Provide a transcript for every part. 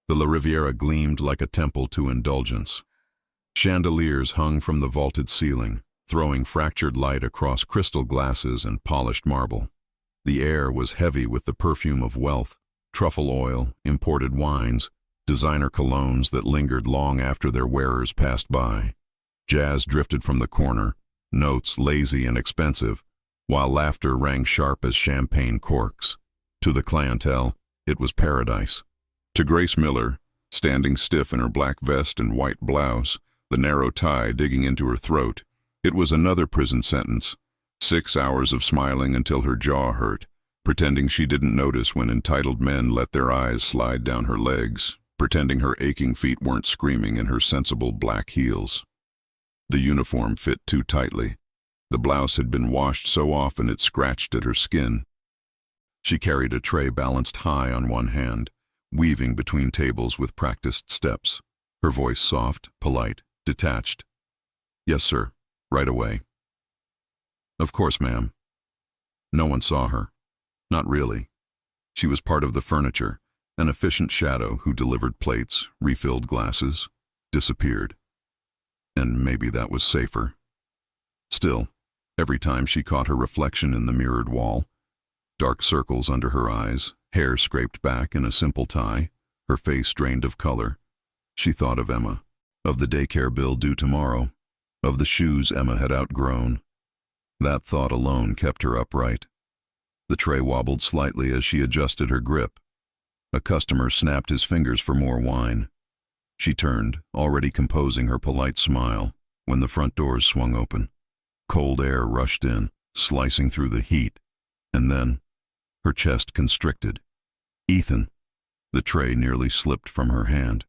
The La Riviera gleamed like a temple to indulgence. Chandeliers hung from the vaulted ceiling, throwing fractured light across crystal glasses and polished marble. The air was heavy with the perfume of wealth, truffle oil, imported wines, designer colognes that lingered long after their wearers passed by. Jazz drifted from the corner, notes lazy and expensive, while laughter rang sharp as champagne corks. To the clientele, it was paradise. To Grace Miller, standing stiff in her black vest and white blouse, the narrow tie digging into her throat, it was another prison sentence. 6 hours of smiling until her jaw hurt, pretending she didn't notice when entitled men let their eyes slide down her legs, pretending her aching feet weren't screaming in her sensible black heels. The uniform fit too tightly. The blouse had been washed so often it scratched at her skin. She carried a tray balanced high on one hand, weaving between tables with practiced steps, her voice soft, polite, detached. "Yes, sir. Right away." "Of course, ma'am." No one saw her. Not really. She was part of the furniture, an efficient shadow who delivered plates, refilled glasses, disappeared. And maybe that was safer. Still, every time she caught her reflection in the mirrored wall, dark circles under her eyes, hair scraped back in a simple tie, her face drained of color, she thought of Emma, of the daycare bill due tomorrow, of the shoes Emma had outgrown. That thought alone kept her upright. The tray wobbled slightly as she adjusted her grip. A customer snapped his fingers for more wine. She turned, already composing her polite smile, when the front doors swung open. Cold air rushed in, slicing through the heat, and then her chest constricted. "Ethan!" The tray nearly slipped from her hand.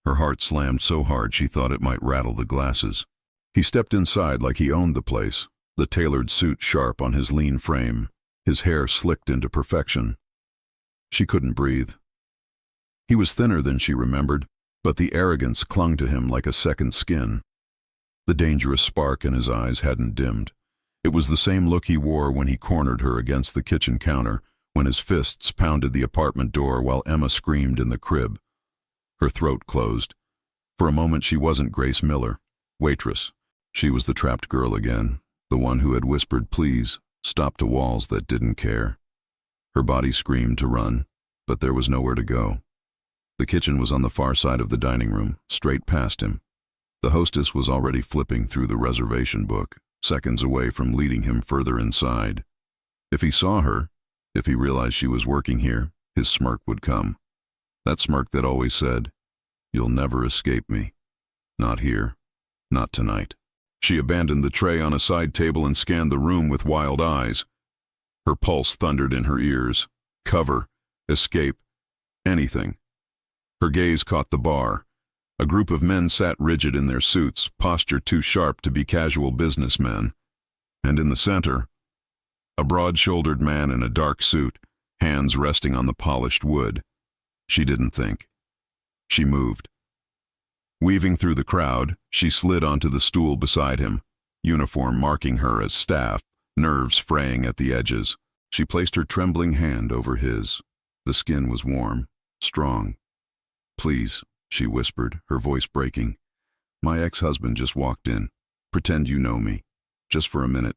Her heart slammed so hard she thought it might rattle the glasses. He stepped inside like he owned the place, the tailored suit sharp on his lean frame, his hair slicked into perfection. She couldn't breathe. He was thinner than she remembered, but the arrogance clung to him like a second skin. The dangerous spark in his eyes hadn't dimmed. It was the same look he wore when he cornered her against the kitchen counter, when his fists pounded the apartment door while Emma screamed in the crib. Her throat closed. For a moment she wasn't Grace Miller, waitress. She was the trapped girl again, the one who had whispered please, stopped to walls that didn't care. Her body screamed to run, but there was nowhere to go. The kitchen was on the far side of the dining room, straight past him. The hostess was already flipping through the reservation book, seconds away from leading him further inside. If he saw her, if he realized she was working here, his smirk would come. That smirk that always said, "You'll never escape me. Not here. Not tonight." She abandoned the tray on a side table and scanned the room with wild eyes. Her pulse thundered in her ears. Cover, escape, anything. Her gaze caught the bar. A group of men sat rigid in their suits, posture too sharp to be casual businessmen. And in the center, a broad-shouldered man in a dark suit, hands resting on the polished wood. She didn't think. She moved. Weaving through the crowd, she slid onto the stool beside him, uniform marking her as staff, nerves fraying at the edges. She placed her trembling hand over his. The skin was warm, strong. "Please," she whispered, her voice breaking. "My ex-husband just walked in. Pretend you know me. Just for a minute."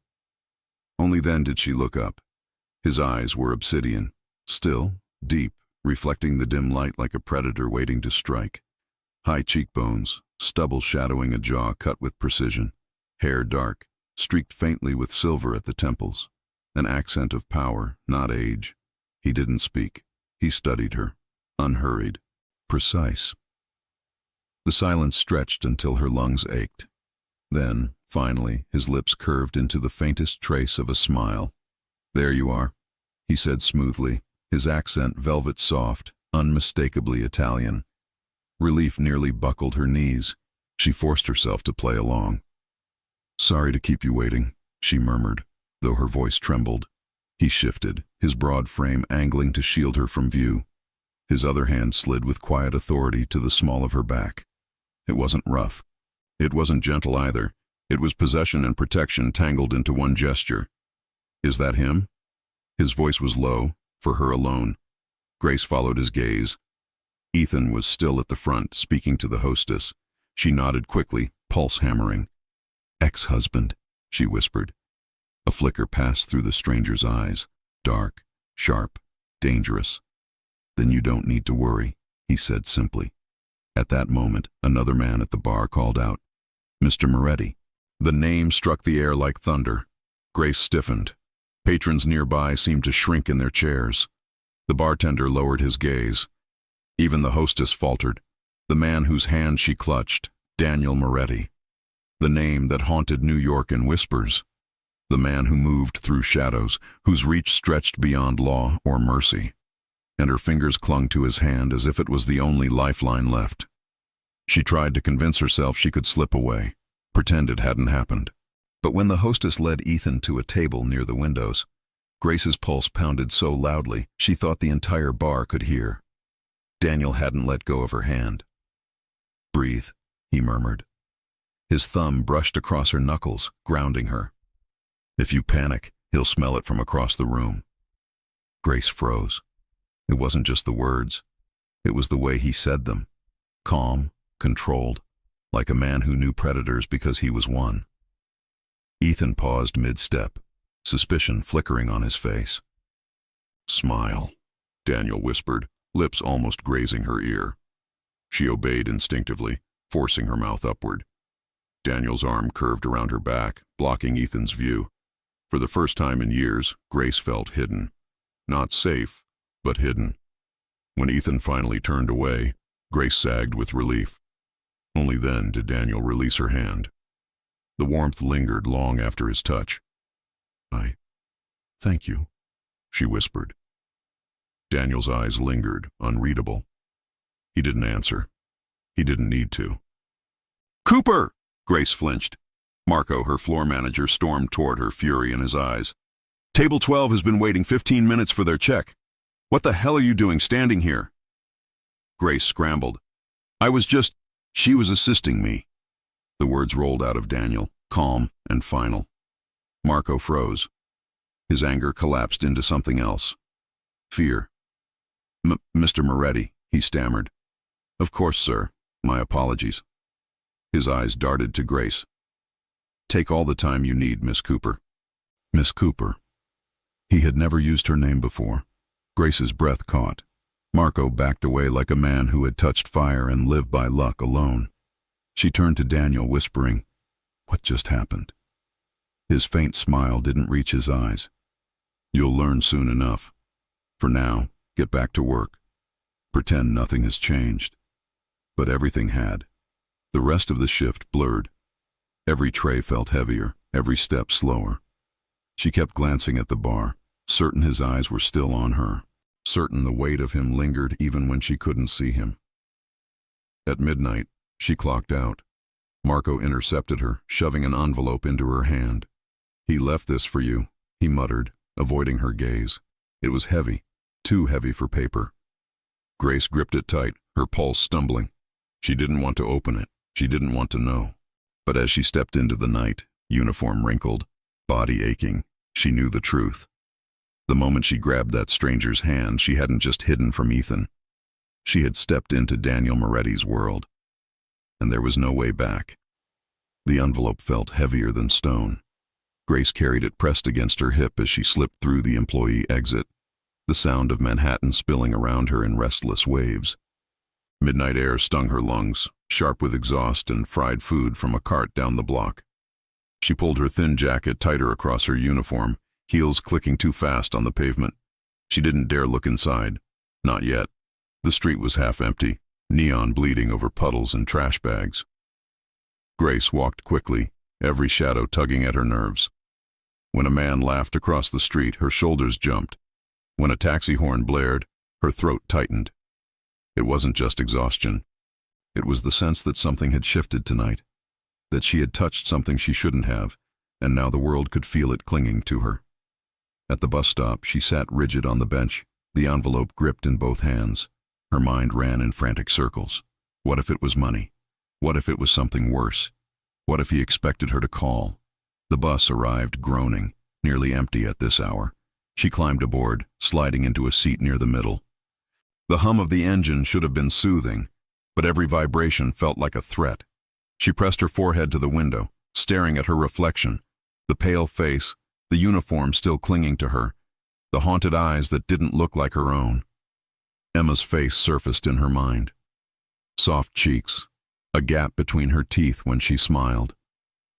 Only then did she look up. His eyes were obsidian, still, deep, reflecting the dim light like a predator waiting to strike. High cheekbones, stubble shadowing a jaw cut with precision, hair dark, streaked faintly with silver at the temples. An accent of power, not age. He didn't speak. He studied her, unhurried, precise. The silence stretched until her lungs ached. Then, finally, his lips curved into the faintest trace of a smile. "There you are," he said smoothly, his accent velvet soft, unmistakably Italian. Relief nearly buckled her knees. She forced herself to play along. "Sorry to keep you waiting," she murmured, though her voice trembled. He shifted, his broad frame angling to shield her from view. His other hand slid with quiet authority to the small of her back. It wasn't rough. It wasn't gentle either. It was possession and protection tangled into one gesture. "Is that him?" His voice was low, for her alone. Grace followed his gaze. Ethan was still at the front, speaking to the hostess. She nodded quickly, pulse hammering. "Ex-husband," she whispered. A flicker passed through the stranger's eyes. Dark, sharp, dangerous. "Then you don't need to worry," he said simply. At that moment, another man at the bar called out, "Mr. Moretti." The name struck the air like thunder. Grace stiffened. Patrons nearby seemed to shrink in their chairs. The bartender lowered his gaze. Even the hostess faltered. The man whose hand she clutched, Daniel Moretti. The name that haunted New York in whispers. The man who moved through shadows, whose reach stretched beyond law or mercy. And her fingers clung to his hand as if it was the only lifeline left. She tried to convince herself she could slip away, pretend it hadn't happened. But when the hostess led Ethan to a table near the windows, Grace's pulse pounded so loudly she thought the entire bar could hear. Daniel hadn't let go of her hand. "Breathe," he murmured. His thumb brushed across her knuckles, grounding her. "If you panic, he'll smell it from across the room." Grace froze. It wasn't just the words. It was the way he said them. Calm, controlled, like a man who knew predators because he was one. Ethan paused mid-step, suspicion flickering on his face. "Smile," Daniel whispered, lips almost grazing her ear. She obeyed instinctively, forcing her mouth upward. Daniel's arm curved around her back, blocking Ethan's view. For the first time in years, Grace felt hidden. Not safe, but hidden. When Ethan finally turned away, Grace sagged with relief. Only then did Daniel release her hand. The warmth lingered long after his touch. Thank you," she whispered. Daniel's eyes lingered, unreadable. He didn't answer. He didn't need to. "Cooper!" Grace flinched. Marco, her floor manager, stormed toward her, fury in his eyes. "Table 12 has been waiting 15 minutes for their check. What the hell are you doing standing here?" Grace scrambled. She was assisting me." The words rolled out of Daniel, calm and final. Marco froze. His anger collapsed into something else. Fear. "Mr. Moretti," he stammered. "Of course, sir. My apologies." His eyes darted to Grace. "Take all the time you need, Miss Cooper." Miss Cooper. He had never used her name before. Grace's breath caught. Marco backed away like a man who had touched fire and lived by luck alone. She turned to Daniel, whispering, "What just happened?" His faint smile didn't reach his eyes. "You'll learn soon enough. For now, get back to work. Pretend nothing has changed." But everything had. The rest of the shift blurred. Every tray felt heavier, every step slower. She kept glancing at the bar, certain his eyes were still on her, certain the weight of him lingered even when she couldn't see him. At midnight, she clocked out. Marco intercepted her, shoving an envelope into her hand. "He left this for you," he muttered, avoiding her gaze. It was heavy, too heavy for paper. Grace gripped it tight, her pulse stumbling. She didn't want to open it. She didn't want to know. But as she stepped into the night, uniform wrinkled, body aching, she knew the truth. The moment she grabbed that stranger's hand, she hadn't just hidden from Ethan. She had stepped into Daniel Moretti's world. And there was no way back. The envelope felt heavier than stone. Grace carried it pressed against her hip as she slipped through the employee exit, the sound of Manhattan spilling around her in restless waves. Midnight air stung her lungs, sharp with exhaust and fried food from a cart down the block. She pulled her thin jacket tighter across her uniform, heels clicking too fast on the pavement. She didn't dare look inside. Not yet. The street was half empty, neon bleeding over puddles and trash bags. Grace walked quickly, every shadow tugging at her nerves. When a man laughed across the street, her shoulders jumped. When a taxi horn blared, her throat tightened. It wasn't just exhaustion. It was the sense that something had shifted tonight, that she had touched something she shouldn't have, and now the world could feel it clinging to her. At the bus stop, she sat rigid on the bench, the envelope gripped in both hands. Her mind ran in frantic circles. What if it was money? What if it was something worse? What if he expected her to call? The bus arrived groaning, nearly empty at this hour. She climbed aboard, sliding into a seat near the middle. The hum of the engine should have been soothing, but every vibration felt like a threat. She pressed her forehead to the window, staring at her reflection, the pale face, the uniform still clinging to her, the haunted eyes that didn't look like her own. Emma's face surfaced in her mind. Soft cheeks, a gap between her teeth when she smiled,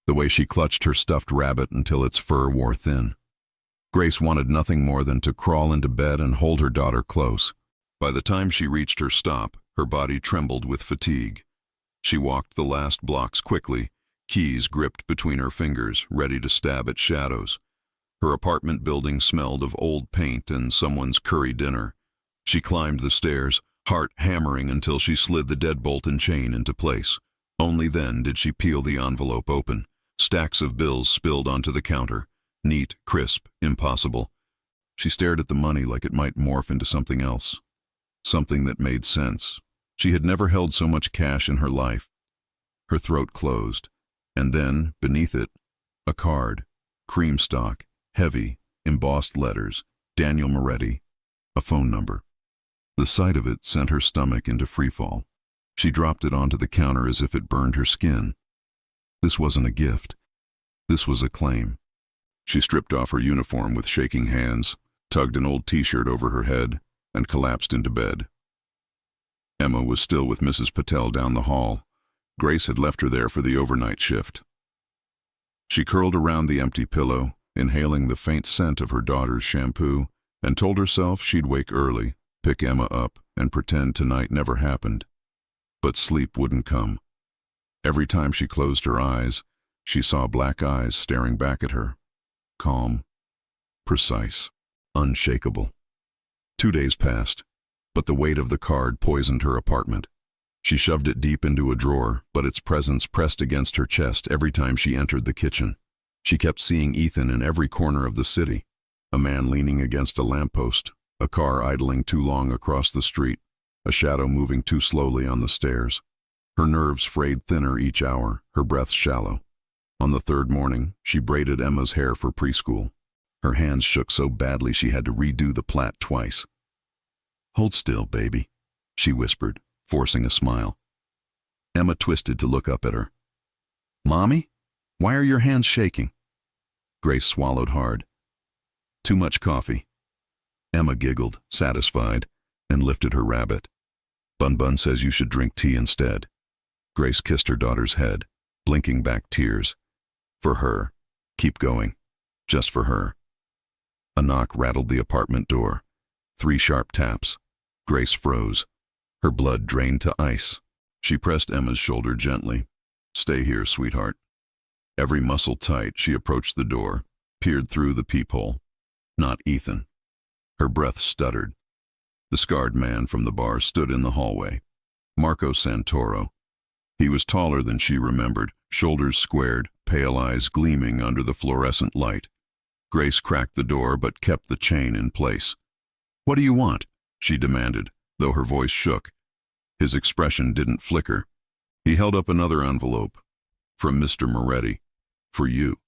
the way she clutched her stuffed rabbit until its fur wore thin. Grace wanted nothing more than to crawl into bed and hold her daughter close. By the time she reached her stop, her body trembled with fatigue. She walked the last blocks quickly, keys gripped between her fingers, ready to stab at shadows. Her apartment building smelled of old paint and someone's curry dinner. She climbed the stairs, heart hammering until she slid the deadbolt and chain into place. Only then did she peel the envelope open. Stacks of bills spilled onto the counter. Neat, crisp, impossible. She stared at the money like it might morph into something else. Something that made sense. She had never held so much cash in her life. Her throat closed. And then, beneath it, a card. Cream stock, heavy, embossed letters, Daniel Moretti, a phone number. The sight of it sent her stomach into freefall. She dropped it onto the counter as if it burned her skin. This wasn't a gift. This was a claim. She stripped off her uniform with shaking hands, tugged an old t-shirt over her head, and collapsed into bed. Emma was still with Mrs. Patel down the hall. Grace had left her there for the overnight shift. She curled around the empty pillow, inhaling the faint scent of her daughter's shampoo, and told herself she'd wake early, pick Emma up, and pretend tonight never happened. But sleep wouldn't come. Every time she closed her eyes, she saw black eyes staring back at her. Calm, precise, unshakable. 2 days passed, but the weight of the card poisoned her apartment. She shoved it deep into a drawer, but its presence pressed against her chest every time she entered the kitchen. She kept seeing Ethan in every corner of the city. A man leaning against a lamppost, a car idling too long across the street, a shadow moving too slowly on the stairs. Her nerves frayed thinner each hour, her breath shallow. On the third morning, she braided Emma's hair for preschool. Her hands shook so badly she had to redo the plait twice. "Hold still, baby," she whispered, forcing a smile. Emma twisted to look up at her. "Mommy? Why are your hands shaking?" Grace swallowed hard. "Too much coffee." Emma giggled, satisfied, and lifted her rabbit. "Bun Bun says you should drink tea instead." Grace kissed her daughter's head, blinking back tears. For her. Keep going. Just for her. A knock rattled the apartment door. 3 sharp taps. Grace froze. Her blood drained to ice. She pressed Emma's shoulder gently. "Stay here, sweetheart." Every muscle tight, she approached the door, peered through the peephole. Not Ethan. Her breath stuttered. The scarred man from the bar stood in the hallway. Marco Santoro. He was taller than she remembered, shoulders squared, pale eyes gleaming under the fluorescent light. Grace cracked the door but kept the chain in place. "What do you want?" she demanded, though her voice shook. His expression didn't flicker. He held up another envelope. "From Mr. Moretti. For you."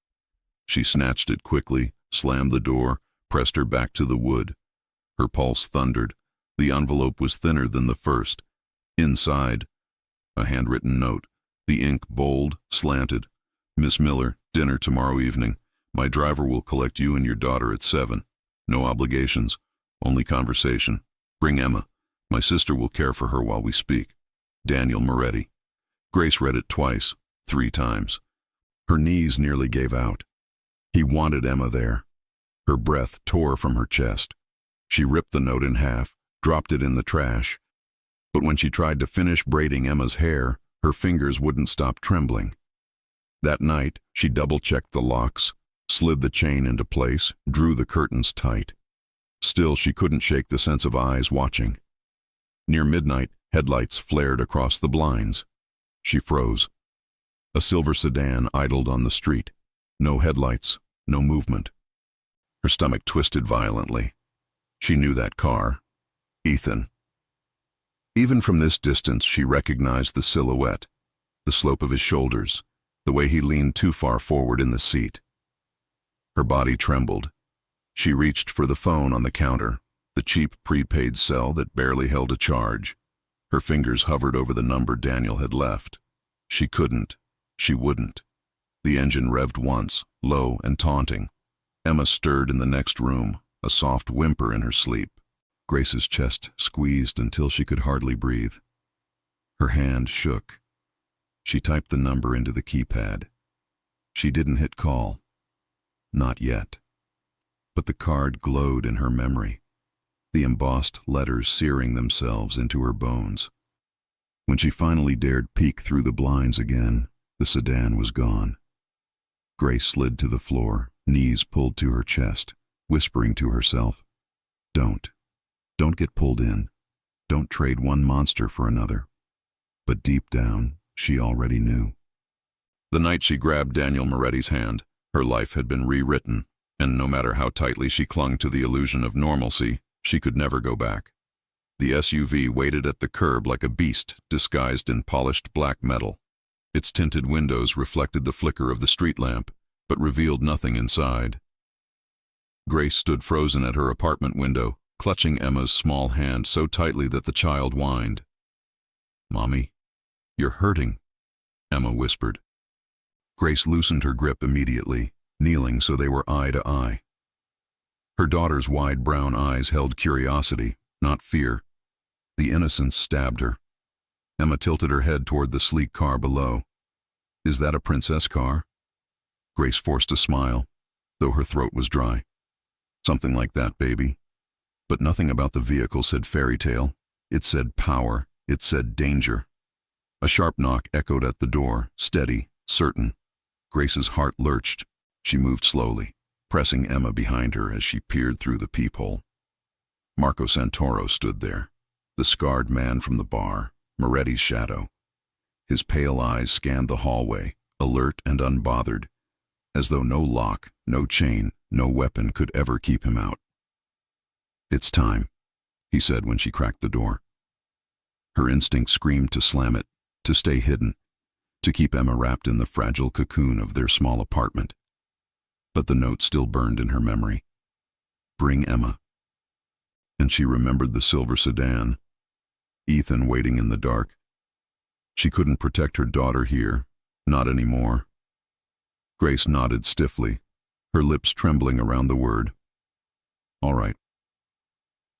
She snatched it quickly, slammed the door, pressed her back to the wood. Her pulse thundered. The envelope was thinner than the first. Inside, a handwritten note, the ink bold, slanted. "Miss Miller, dinner tomorrow evening. My driver will collect you and your daughter at 7. No obligations, only conversation. Bring Emma. My sister will care for her while we speak. Daniel Moretti." Grace read it twice, 3 times. Her knees nearly gave out. He wanted Emma there. Her breath tore from her chest. She ripped the note in half, dropped it in the trash. But when she tried to finish braiding Emma's hair, her fingers wouldn't stop trembling. That night, she double-checked the locks, slid the chain into place, drew the curtains tight. Still, she couldn't shake the sense of eyes watching. Near midnight, headlights flared across the blinds. She froze. A silver sedan idled on the street. No headlights, no movement. Her stomach twisted violently. She knew that car. Ethan. Even from this distance, she recognized the silhouette, the slope of his shoulders, the way he leaned too far forward in the seat. Her body trembled. She reached for the phone on the counter. the cheap prepaid cell that barely held a charge. Her fingers hovered over the number Daniel had left. She couldn't. She wouldn't. The engine revved once, low and taunting. Emma stirred in the next room, a soft whimper in her sleep. Grace's chest squeezed until she could hardly breathe. Her hand shook. She typed the number into the keypad. She didn't hit call. Not yet. But the card glowed in her memory, the embossed letters searing themselves into her bones. When she finally dared peek through the blinds again, the sedan was gone. Grace slid to the floor, knees pulled to her chest, whispering to herself, "Don't. Don't get pulled in. Don't trade one monster for another." But deep down, she already knew. The night she grabbed Daniel Moretti's hand, her life had been rewritten, and no matter how tightly she clung to the illusion of normalcy, she could never go back. The SUV waited at the curb like a beast disguised in polished black metal. Its tinted windows reflected the flicker of the street lamp, but revealed nothing inside. Grace stood frozen at her apartment window, clutching Emma's small hand so tightly that the child whined. "Mommy, you're hurting," Emma whispered. Grace loosened her grip immediately, kneeling so they were eye to eye. Her daughter's wide brown eyes held curiosity, not fear. The innocence stabbed her. Emma tilted her head toward the sleek car below. "Is that a princess car?" Grace forced a smile, though her throat was dry. "Something like that, baby." But nothing about the vehicle said fairy tale. It said power. It said danger. A sharp knock echoed at the door, steady, certain. Grace's heart lurched. She moved slowly, pressing Emma behind her as she peered through the peephole. Marco Santoro stood there, the scarred man from the bar, Moretti's shadow. His pale eyes scanned the hallway, alert and unbothered, as though no lock, no chain, no weapon could ever keep him out. "It's time," he said when she cracked the door. Her instinct screamed to slam it, to stay hidden, to keep Emma wrapped in the fragile cocoon of their small apartment. But the note still burned in her memory. "Bring Emma." And she remembered the silver sedan, Ethan waiting in the dark. She couldn't protect her daughter here, not anymore. Grace nodded stiffly, her lips trembling around the word. "All right."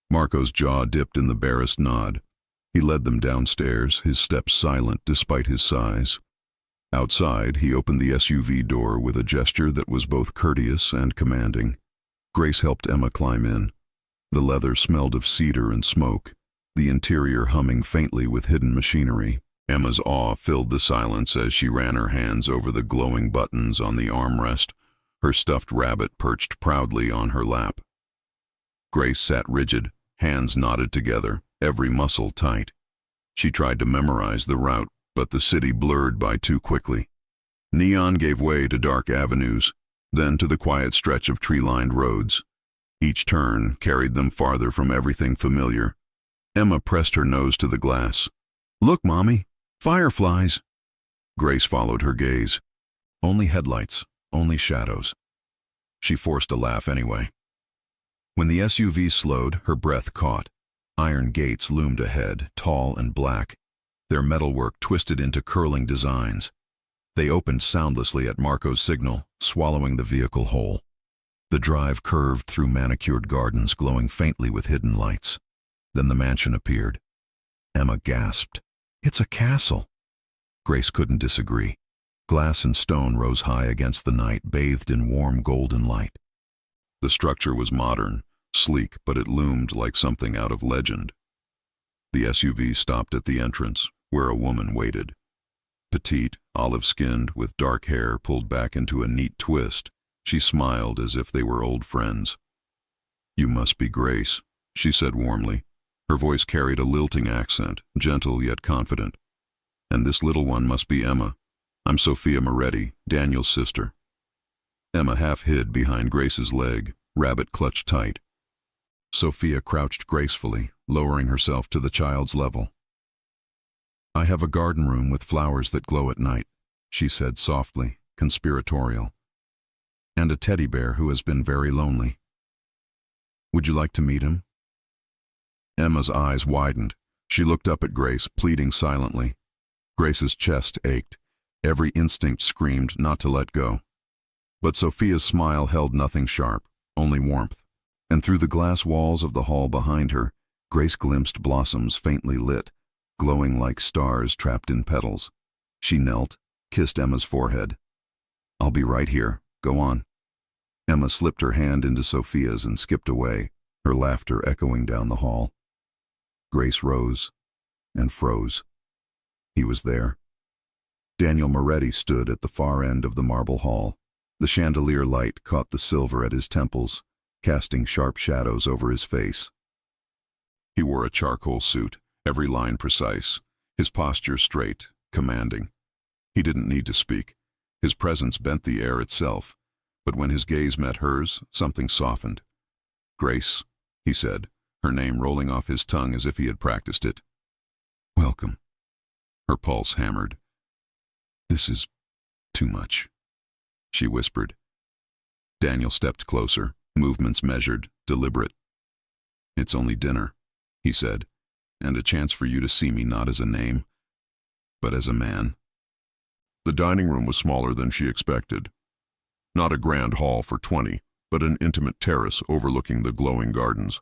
Marco's jaw dipped in the barest nod. He led them downstairs, his steps silent despite his size. Outside, he opened the SUV door with a gesture that was both courteous and commanding. Grace helped Emma climb in. The leather smelled of cedar and smoke, the interior humming faintly with hidden machinery. Emma's awe filled the silence as she ran her hands over the glowing buttons on the armrest, her stuffed rabbit perched proudly on her lap. Grace sat rigid, hands knotted together, every muscle tight. She tried to memorize the route, but the city blurred by too quickly. Neon gave way to dark avenues, then to the quiet stretch of tree-lined roads. Each turn carried them farther from everything familiar. Emma pressed her nose to the glass. "Look, Mommy, fireflies." Grace followed her gaze. Only headlights, only shadows. She forced a laugh anyway. When the SUV slowed, her breath caught. Iron gates loomed ahead, tall and black, their metalwork twisted into curling designs. They opened soundlessly at Marco's signal, swallowing the vehicle whole. The drive curved through manicured gardens glowing faintly with hidden lights. Then the mansion appeared. Emma gasped. "It's a castle." Grace couldn't disagree. Glass and stone rose high against the night, bathed in warm golden light. The structure was modern, sleek, but it loomed like something out of legend. The SUV stopped at the entrance, where a woman waited. Petite, olive-skinned, with dark hair pulled back into a neat twist, she smiled as if they were old friends. "You must be Grace," she said warmly. Her voice carried a lilting accent, gentle yet confident. "And this little one must be Emma. I'm Sophia Moretti, Daniel's sister." Emma half hid behind Grace's leg, rabbit clutched tight. Sophia crouched gracefully, lowering herself to the child's level. "I have a garden room with flowers that glow at night," she said softly, conspiratorial. "And a teddy bear who has been very lonely. Would you like to meet him?" Emma's eyes widened. She looked up at Grace, pleading silently. Grace's chest ached. Every instinct screamed not to let go. But Sophia's smile held nothing sharp, only warmth. And through the glass walls of the hall behind her, Grace glimpsed blossoms faintly lit, glowing like stars trapped in petals. She knelt, kissed Emma's forehead. "I'll be right here. Go on." Emma slipped her hand into Sophia's and skipped away, her laughter echoing down the hall. Grace rose and froze. He was there. Daniel Moretti stood at the far end of the marble hall. The chandelier light caught the silver at his temples, casting sharp shadows over his face. He wore a charcoal suit, every line precise, his posture straight, commanding. He didn't need to speak. His presence bent the air itself, but when his gaze met hers, something softened. "Grace," he said, her name rolling off his tongue as if he had practiced it. "Welcome." Her pulse hammered. "This is too much," she whispered. Daniel stepped closer, movements measured, deliberate. "It's only dinner," he said, "and a chance for you to see me not as a name, but as a man." The dining room was smaller than she expected. Not a grand hall for 20, but an intimate terrace overlooking the glowing gardens.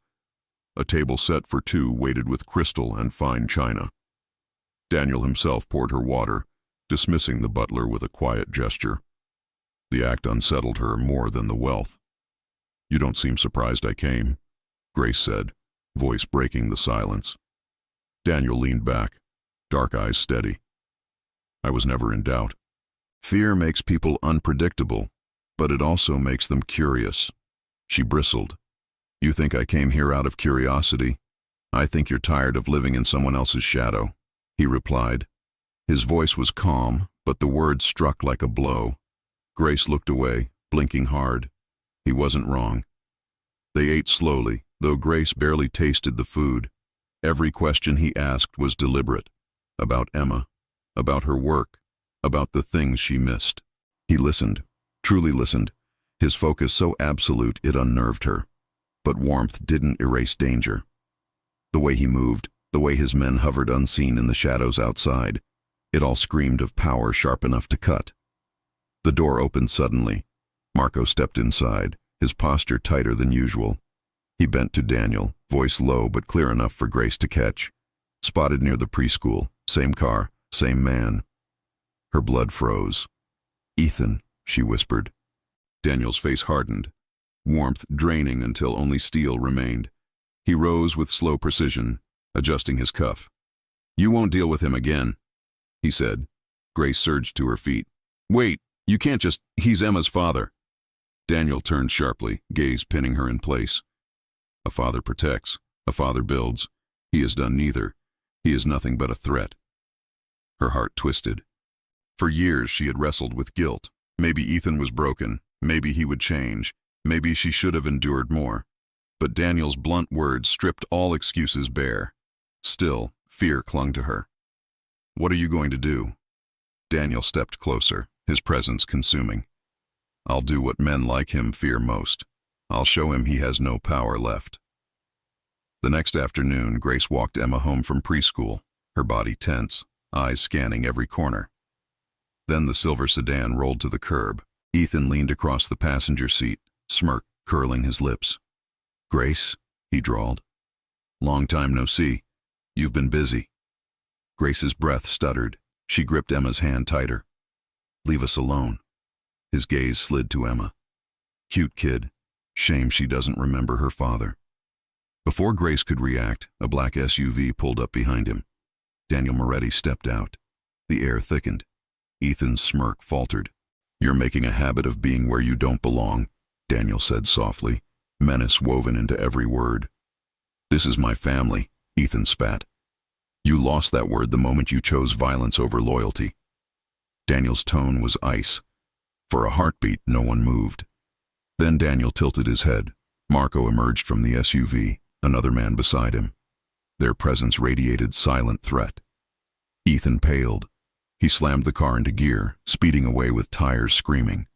A table set for two weighted with crystal and fine china. Daniel himself poured her water, dismissing the butler with a quiet gesture. The act unsettled her more than the wealth. "You don't seem surprised I came," Grace said, voice breaking the silence. Daniel leaned back, dark eyes steady. "I was never in doubt. Fear makes people unpredictable, but it also makes them curious." She bristled. "You think I came here out of curiosity? I think you're tired of living in someone else's shadow," he replied. His voice was calm, but the words struck like a blow. Grace looked away, blinking hard. He wasn't wrong. They ate slowly, though Grace barely tasted the food. Every question he asked was deliberate. About Emma, about her work, about the things she missed. He listened, truly listened, his focus so absolute it unnerved her. But warmth didn't erase danger. The way he moved, the way his men hovered unseen in the shadows outside, it all screamed of power sharp enough to cut. The door opened suddenly. Marco stepped inside, his posture tighter than usual. He bent to Daniel, voice low but clear enough for Grace to catch. "Spotted near the preschool, same car, same man." Her blood froze. "Ethan," she whispered. Daniel's face hardened, warmth draining until only steel remained. He rose with slow precision, adjusting his cuff. "You won't deal with him again," he said. Grace surged to her feet. "Wait, you can't just, he's Emma's father." Daniel turned sharply, gaze pinning her in place. "A father protects, a father builds. He has done neither. He is nothing but a threat." Her heart twisted. For years she had wrestled with guilt. Maybe Ethan was broken, maybe he would change, maybe she should have endured more. But Daniel's blunt words stripped all excuses bare. Still, fear clung to her. "What are you going to do?" Daniel stepped closer, his presence consuming. "I'll do what men like him fear most. I'll show him he has no power left." The next afternoon, Grace walked Emma home from preschool, her body tense, eyes scanning every corner. Then the silver sedan rolled to the curb. Ethan leaned across the passenger seat, smirk curling his lips. "Grace," he drawled. "Long time no see. You've been busy." Grace's breath stuttered. She gripped Emma's hand tighter. "Leave us alone." His gaze slid to Emma. Cute kid. Shame she doesn't remember her father. Before Grace could react, a black SUV pulled up behind him. Daniel Moretti stepped out. The air thickened. Ethan's smirk faltered. "You're making a habit of being where you don't belong," Daniel said softly, menace woven into every word. "This is my family," Ethan spat. "You lost that word the moment you chose violence over loyalty." Daniel's tone was ice. For a heartbeat, no one moved. Then Daniel tilted his head. Marco emerged from the SUV, another man beside him. Their presence radiated silent threat. Ethan paled. He slammed the car into gear, speeding away with tires screaming.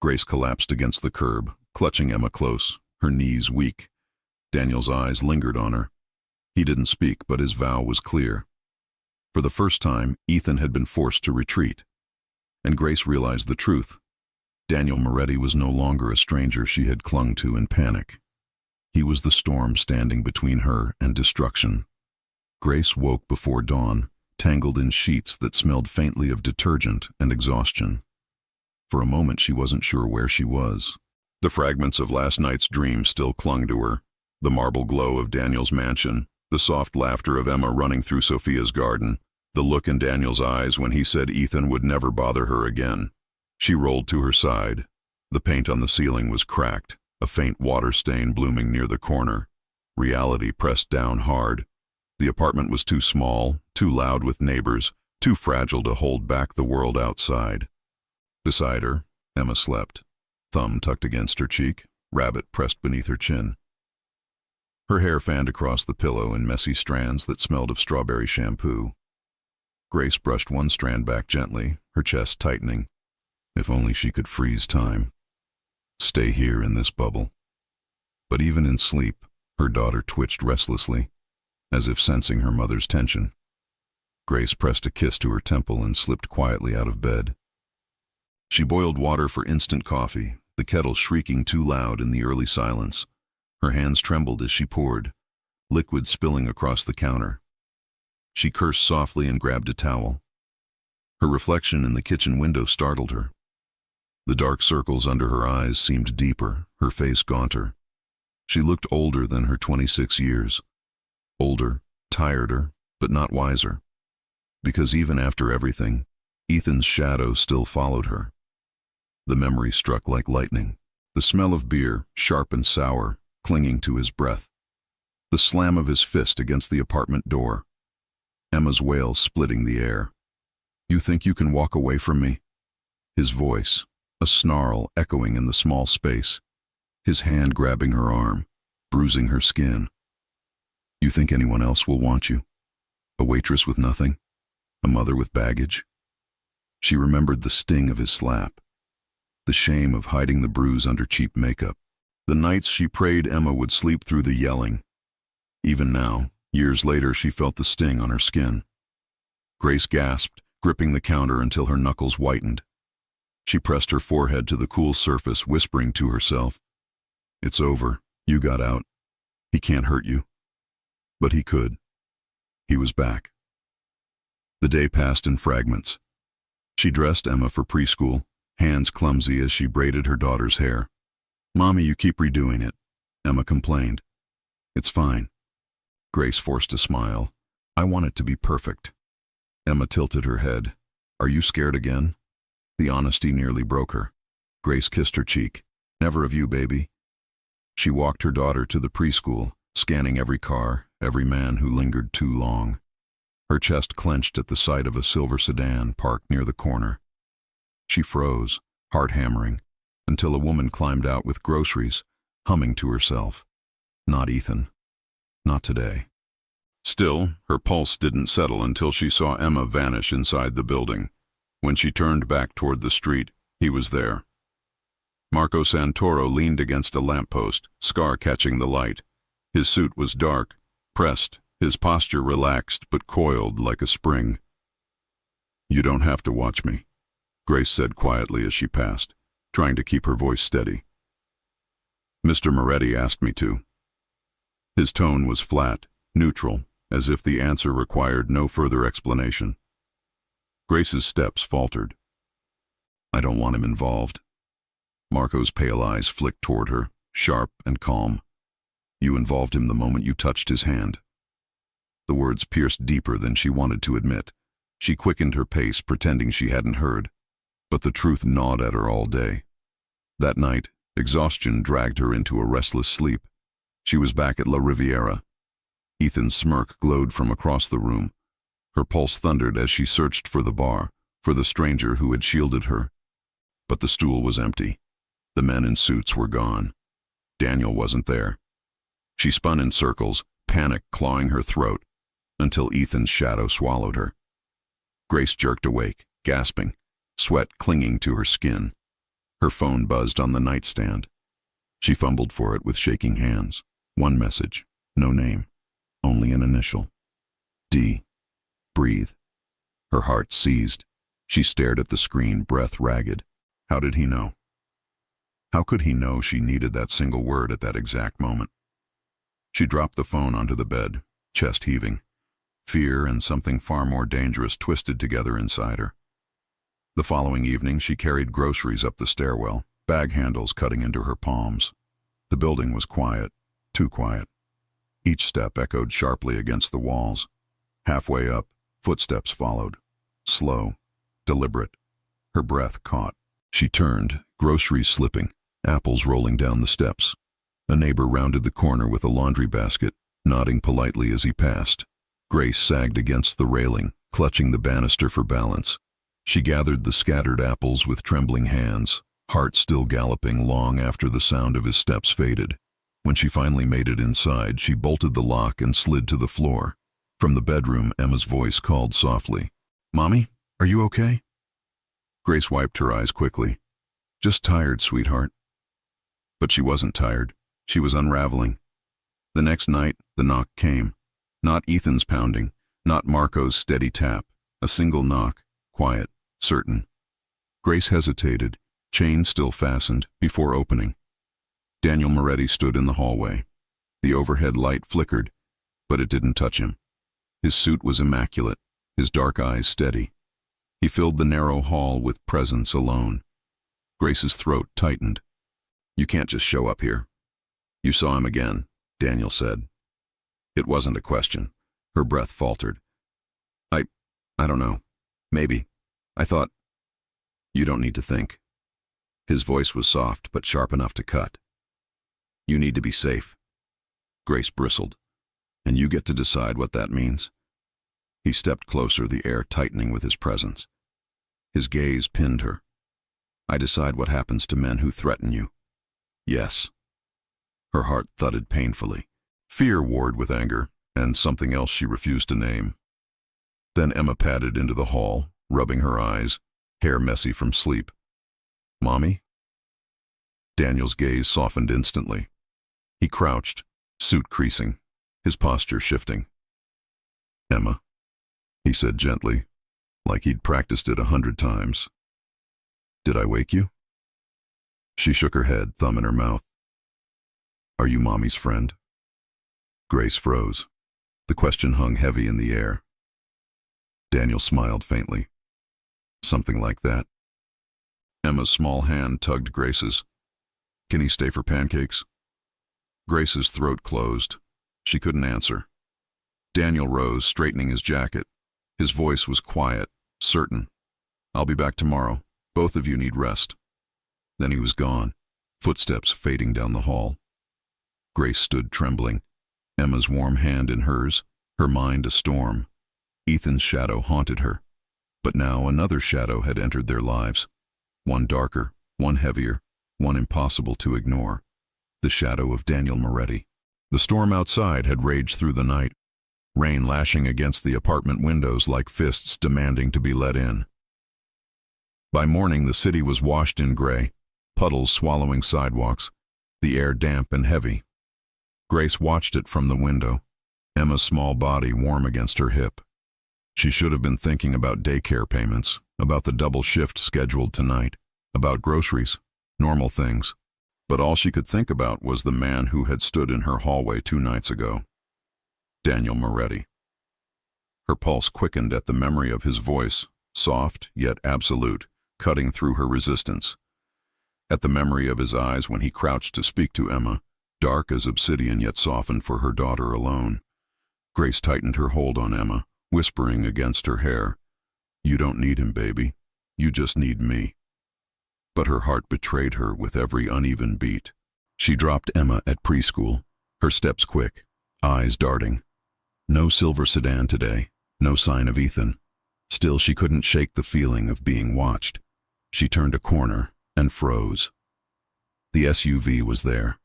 Grace collapsed against the curb, clutching Emma close, her knees weak. Daniel's eyes lingered on her. He didn't speak, but his vow was clear. For the first time, Ethan had been forced to retreat. And Grace realized the truth. Daniel Moretti was no longer a stranger she had clung to in panic. He was the storm standing between her and destruction. Grace woke before dawn, tangled in sheets that smelled faintly of detergent and exhaustion. For a moment she wasn't sure where she was. The fragments of last night's dream still clung to her. The marble glow of Daniel's mansion, the soft laughter of Emma running through Sophia's garden, the look in Daniel's eyes when he said Ethan would never bother her again. She rolled to her side. The paint on the ceiling was cracked, a faint water stain blooming near the corner. Reality pressed down hard. The apartment was too small, too loud with neighbors, too fragile to hold back the world outside. Beside her, Emma slept, thumb tucked against her cheek, rabbit pressed beneath her chin. Her hair fanned across the pillow in messy strands that smelled of strawberry shampoo. Grace brushed one strand back gently, her chest tightening. If only she could freeze time. Stay here in this bubble. But even in sleep, her daughter twitched restlessly, as if sensing her mother's tension. Grace pressed a kiss to her temple and slipped quietly out of bed. She boiled water for instant coffee, the kettle shrieking too loud in the early silence. Her hands trembled as she poured, liquid spilling across the counter. She cursed softly and grabbed a towel. Her reflection in the kitchen window startled her. The dark circles under her eyes seemed deeper, her face gaunter. She looked older than her 26 years. Older, tireder, but not wiser. Because even after everything, Ethan's shadow still followed her. The memory struck like lightning. The smell of beer, sharp and sour, clinging to his breath. The slam of his fist against the apartment door. Emma's wail splitting the air. "You think you can walk away from me?" His voice, a snarl echoing in the small space. His hand grabbing her arm, bruising her skin. "You think anyone else will want you? A waitress with nothing? A mother with baggage?" She remembered the sting of his slap. The shame of hiding the bruise under cheap makeup. The nights she prayed Emma would sleep through the yelling. Even now, years later, she felt the sting on her skin. Grace gasped, gripping the counter until her knuckles whitened. She pressed her forehead to the cool surface, whispering to herself, "It's over. You got out. He can't hurt you." But he could. He was back. The day passed in fragments. She dressed Emma for preschool, hands clumsy as she braided her daughter's hair. "Mommy, you keep redoing it," Emma complained. "It's fine." Grace forced a smile. "I want it to be perfect." Emma tilted her head. "Are you scared again?" The honesty nearly broke her. Grace kissed her cheek. "Never of you, baby." She walked her daughter to the preschool, scanning every car, every man who lingered too long. Her chest clenched at the sight of a silver sedan parked near the corner. She froze, heart hammering, until a woman climbed out with groceries, humming to herself. Not Ethan. Not today. Still, her pulse didn't settle until she saw Emma vanish inside the building. When she turned back toward the street, he was there. Marco Santoro leaned against a lamppost, scar catching the light. His suit was dark, pressed, his posture relaxed but coiled like a spring. "You don't have to watch me," Grace said quietly as she passed, trying to keep her voice steady. "Mr. Moretti asked me to." His tone was flat, neutral, as if the answer required no further explanation. Grace's steps faltered. "I don't want him involved." Marco's pale eyes flicked toward her, sharp and calm. "You involved him the moment you touched his hand." The words pierced deeper than she wanted to admit. She quickened her pace, pretending she hadn't heard. But the truth gnawed at her all day. That night, exhaustion dragged her into a restless sleep. She was back at La Riviera. Ethan's smirk glowed from across the room. Her pulse thundered as she searched for the bar, for the stranger who had shielded her. But the stool was empty. The men in suits were gone. Daniel wasn't there. She spun in circles, panic clawing her throat, until Ethan's shadow swallowed her. Grace jerked awake, gasping, sweat clinging to her skin. Her phone buzzed on the nightstand. She fumbled for it with shaking hands. One message, no name. only an initial. D. Breathe. Her heart seized. She stared at the screen, breath ragged. How did he know? How could he know she needed that single word at that exact moment? She dropped the phone onto the bed, chest heaving. Fear and something far more dangerous twisted together inside her. The following evening, she carried groceries up the stairwell, bag handles cutting into her palms. The building was quiet, too quiet. Each step echoed sharply against the walls. Halfway up, footsteps followed. Slow, deliberate. Her breath caught. She turned, groceries slipping, apples rolling down the steps. A neighbor rounded the corner with a laundry basket, nodding politely as he passed. Grace sagged against the railing, clutching the banister for balance. She gathered the scattered apples with trembling hands, heart still galloping long after the sound of his steps faded. When she finally made it inside, she bolted the lock and slid to the floor. From the bedroom, Emma's voice called softly, "Mommy, are you okay?" Grace wiped her eyes quickly. "Just tired, sweetheart." But she wasn't tired. She was unraveling. The next night, the knock came. Not Ethan's pounding, not Marco's steady tap. A single knock, quiet, certain. Grace hesitated, chain still fastened, before opening. Daniel Moretti stood in the hallway. The overhead light flickered, but it didn't touch him. His suit was immaculate, his dark eyes steady. He filled the narrow hall with presence alone. Grace's throat tightened. "You can't just show up here." "You saw him again," Daniel said. It wasn't a question. Her breath faltered. I don't know. Maybe. I thought. You don't need to think." His voice was soft but sharp enough to cut. "You need to be safe." Grace bristled. "And you get to decide what that means?" He stepped closer, the air tightening with his presence. His gaze pinned her. "I decide what happens to men who threaten you." "Yes." Her heart thudded painfully. Fear warred with anger, and something else she refused to name. Then Emma padded into the hall, rubbing her eyes, hair messy from sleep. "Mommy?" Daniel's gaze softened instantly. He crouched, suit creasing, his posture shifting. "Emma," he said gently, like he'd practiced it 100 times. "Did I wake you?" She shook her head, thumb in her mouth. "Are you Mommy's friend?" Grace froze. The question hung heavy in the air. Daniel smiled faintly. "Something like that." Emma's small hand tugged Grace's. "Can he stay for pancakes?" Grace's throat closed. She couldn't answer. Daniel rose, straightening his jacket. His voice was quiet, certain. "I'll be back tomorrow. Both of you need rest." Then he was gone, footsteps fading down the hall. Grace stood trembling, Emma's warm hand in hers, her mind a storm. Ethan's shadow haunted her. But now another shadow had entered their lives. One darker, one heavier, one impossible to ignore. The shadow of Daniel Moretti. The storm outside had raged through the night, rain lashing against the apartment windows like fists demanding to be let in. By morning, the city was washed in gray, puddles swallowing sidewalks, the air damp and heavy. Grace watched it from the window, Emma's small body warm against her hip. She should have been thinking about daycare payments, about the double shift scheduled tonight, about groceries, normal things. But all she could think about was the man who had stood in her hallway 2 nights ago. Daniel Moretti. Her pulse quickened at the memory of his voice, soft yet absolute, cutting through her resistance. At the memory of his eyes when he crouched to speak to Emma, dark as obsidian yet softened for her daughter alone. Grace tightened her hold on Emma, whispering against her hair, "You don't need him, baby. You just need me." But her heart betrayed her with every uneven beat. She dropped Emma at preschool, her steps quick, eyes darting. No silver sedan today, no sign of Ethan. Still, she couldn't shake the feeling of being watched. She turned a corner and froze. The SUV was there.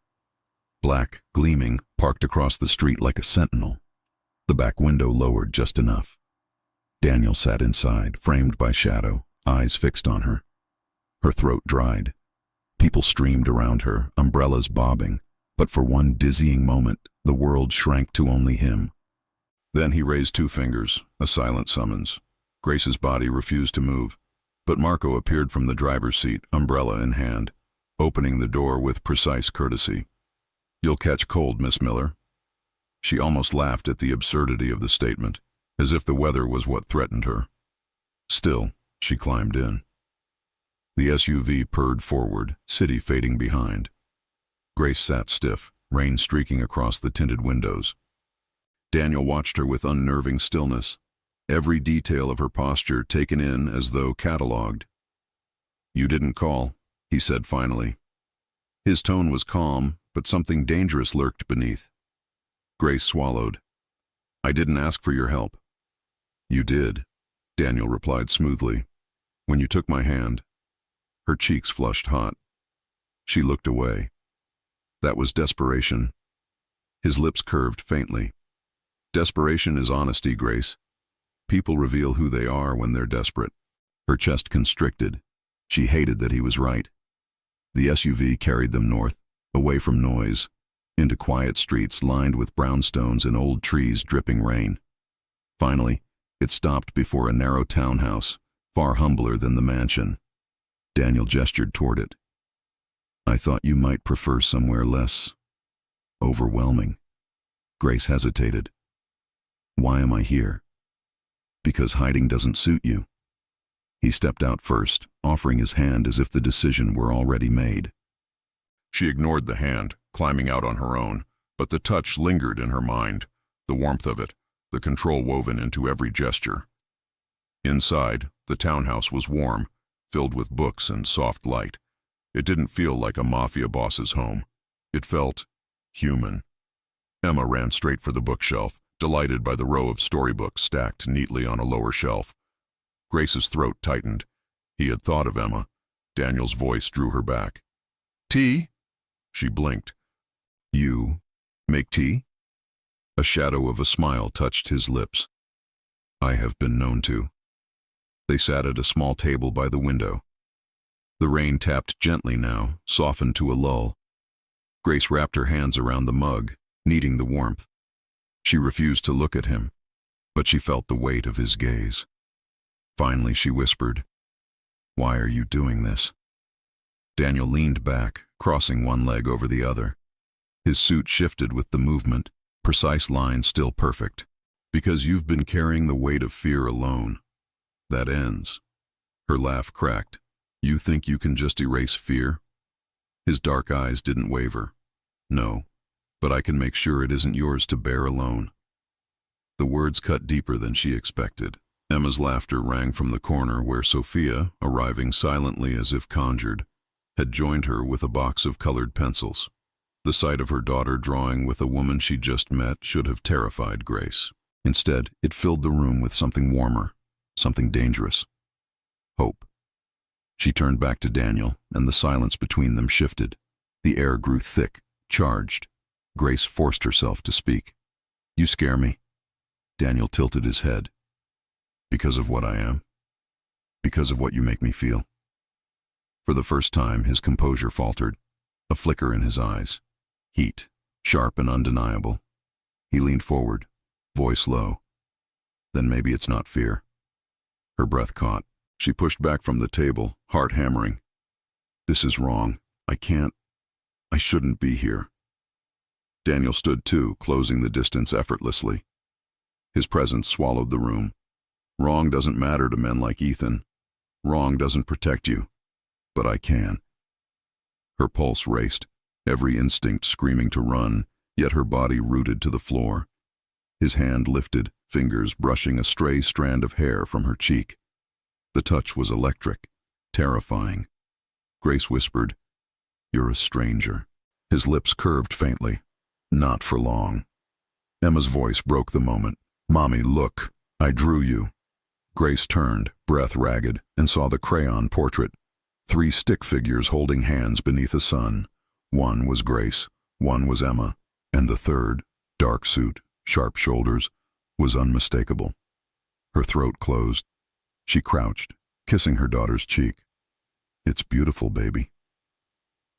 Black, gleaming, parked across the street like a sentinel. The back window lowered just enough. Daniel sat inside, framed by shadow, eyes fixed on her. Her throat dried. People streamed around her, umbrellas bobbing, but for one dizzying moment, the world shrank to only him. Then he raised two fingers, a silent summons. Grace's body refused to move, but Marco appeared from the driver's seat, umbrella in hand, opening the door with precise courtesy. "You'll catch cold, Miss Miller." She almost laughed at the absurdity of the statement, as if the weather was what threatened her. Still, she climbed in. The SUV purred forward, city fading behind. Grace sat stiff, rain streaking across the tinted windows. Daniel watched her with unnerving stillness, every detail of her posture taken in as though catalogued. "You didn't call," he said finally. His tone was calm, but something dangerous lurked beneath. Grace swallowed. "I didn't ask for your help." "You did," Daniel replied smoothly. "When you took my hand." Her cheeks flushed hot. She looked away. That was desperation. His lips curved faintly. "Desperation is honesty, Grace. People reveal who they are when they're desperate." Her chest constricted. She hated that he was right. The SUV carried them north, away from noise, into quiet streets lined with brownstones and old trees dripping rain. Finally, it stopped before a narrow townhouse, far humbler than the mansion. Daniel gestured toward it. "I thought you might prefer somewhere less overwhelming." Grace hesitated. "Why am I here?" "Because hiding doesn't suit you." He stepped out first, offering his hand as if the decision were already made. She ignored the hand, climbing out on her own, but the touch lingered in her mind, the warmth of it, the control woven into every gesture. Inside, the townhouse was warm, filled with books and soft light. It didn't feel like a Mafia boss's home. It felt human. Emma ran straight for the bookshelf, delighted by the row of storybooks stacked neatly on a lower shelf. Grace's throat tightened. He had thought of Emma. Daniel's voice drew her back. "Tea?" She blinked. "You make tea?" A shadow of a smile touched his lips. "I have been known to." They sat at a small table by the window. The rain tapped gently now, softened to a lull. Grace wrapped her hands around the mug, needing the warmth. She refused to look at him, but she felt the weight of his gaze. Finally she whispered, "Why are you doing this?" Daniel leaned back, crossing one leg over the other. His suit shifted with the movement, precise lines still perfect. "Because you've been carrying the weight of fear alone. That ends." Her laugh cracked. "You think you can just erase fear?" His dark eyes didn't waver. "No, but I can make sure it isn't yours to bear alone." The words cut deeper than she expected. Emma's laughter rang from the corner where Sophia, arriving silently as if conjured, had joined her with a box of colored pencils. The sight of her daughter drawing with a woman she'd just met should have terrified Grace. Instead, it filled the room with something warmer, something dangerous. Hope. She turned back to Daniel, and the silence between them shifted. The air grew thick, charged. Grace forced herself to speak. "You scare me." Daniel tilted his head. "Because of what I am. Because of what you make me feel." For the first time, his composure faltered, a flicker in his eyes. Heat, sharp and undeniable. He leaned forward, voice low. "Then maybe it's not fear." Her breath caught. She pushed back from the table, heart hammering. "This is wrong. I shouldn't be here." Daniel stood too, closing the distance effortlessly. His presence swallowed the room. "Wrong doesn't matter to men like Ethan. Wrong doesn't protect you. But I can." Her pulse raced, every instinct screaming to run, yet her body rooted to the floor. His hand lifted, fingers brushing a stray strand of hair from her cheek. The touch was electric, terrifying. Grace whispered, "You're a stranger." His lips curved faintly. "Not for long." Emma's voice broke the moment. "Mommy, look. I drew you." Grace turned, breath ragged, and saw the crayon portrait. 3 stick figures holding hands beneath a sun. One was Grace, one was Emma, and the third, dark suit, sharp shoulders, was unmistakable. Her throat closed. She crouched, kissing her daughter's cheek. "It's beautiful, baby."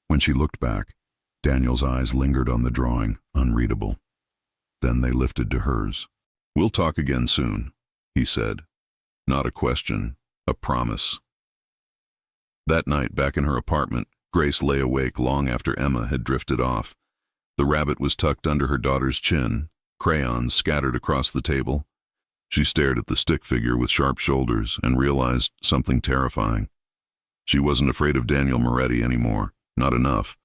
When she looked back, Daniel's eyes lingered on the drawing, unreadable. Then they lifted to hers. We'll talk again soon, he said. Not a question, a promise. That night, back in her apartment, Grace lay awake long after Emma had drifted off. The rabbit was tucked under her daughter's chin, crayons scattered across the table. She stared at the stick figure with sharp shoulders and realized something terrifying. She wasn't afraid of Daniel Moretti anymore, not enough,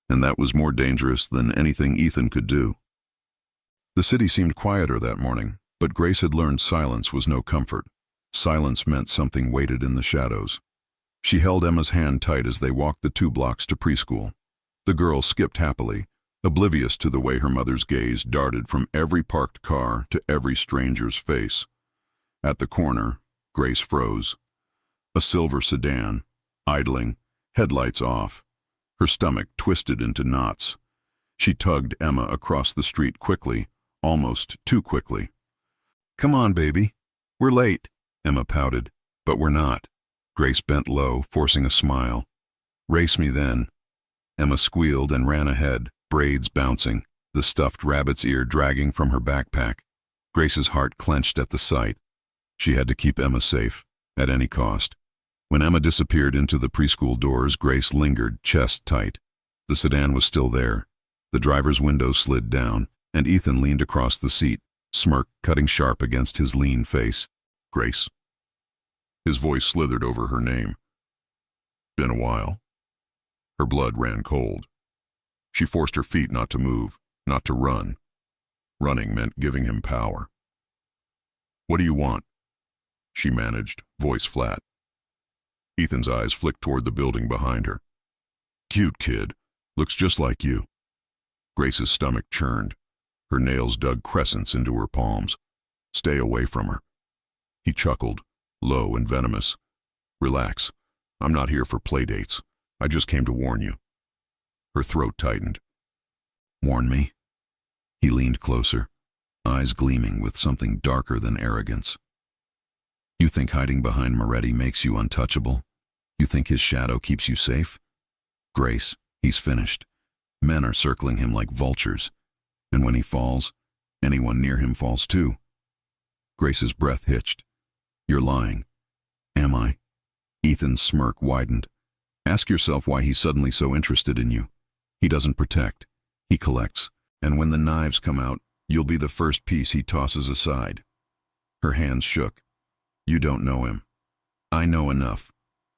and that was more dangerous than anything Ethan could do. The city seemed quieter that morning, but Grace had learned silence was no comfort. Silence meant something waited in the shadows. She held Emma's hand tight as they walked the 2 blocks to preschool. The girl skipped happily, oblivious to the way her mother's gaze darted from every parked car to every stranger's face. At the corner, Grace froze. A silver sedan, idling, headlights off. Her stomach twisted into knots. She tugged Emma across the street quickly, almost too quickly. "Come on, baby. We're late," Emma pouted. "But we're not." Grace bent low, forcing a smile. "Race me then." Emma squealed and ran ahead, braids bouncing, the stuffed rabbit's ear dragging from her backpack. Grace's heart clenched at the sight. She had to keep Emma safe, at any cost. When Emma disappeared into the preschool doors, Grace lingered, chest tight. The sedan was still there. The driver's window slid down, and Ethan leaned across the seat, smirk cutting sharp against his lean face. "Grace?" His voice slithered over her name. "Been a while." Her blood ran cold. She forced her feet not to move, not to run. Running meant giving him power. "What do you want?" she managed, voice flat. Ethan's eyes flicked toward the building behind her. "Cute kid. Looks just like you." Grace's stomach churned. Her nails dug crescents into her palms. "Stay away from her." He chuckled, low and venomous. "Relax. I'm not here for playdates. I just came to warn you." Her throat tightened. "Warn me?" He leaned closer, eyes gleaming with something darker than arrogance. "You think hiding behind Moretti makes you untouchable? You think his shadow keeps you safe? Grace, he's finished. Men are circling him like vultures. And when he falls, anyone near him falls too." Grace's breath hitched. "You're lying." "Am I?" Ethan's smirk widened. "Ask yourself why he's suddenly so interested in you. He doesn't protect. He collects. And when the knives come out, you'll be the first piece he tosses aside." Her hands shook. "You don't know him. I know enough.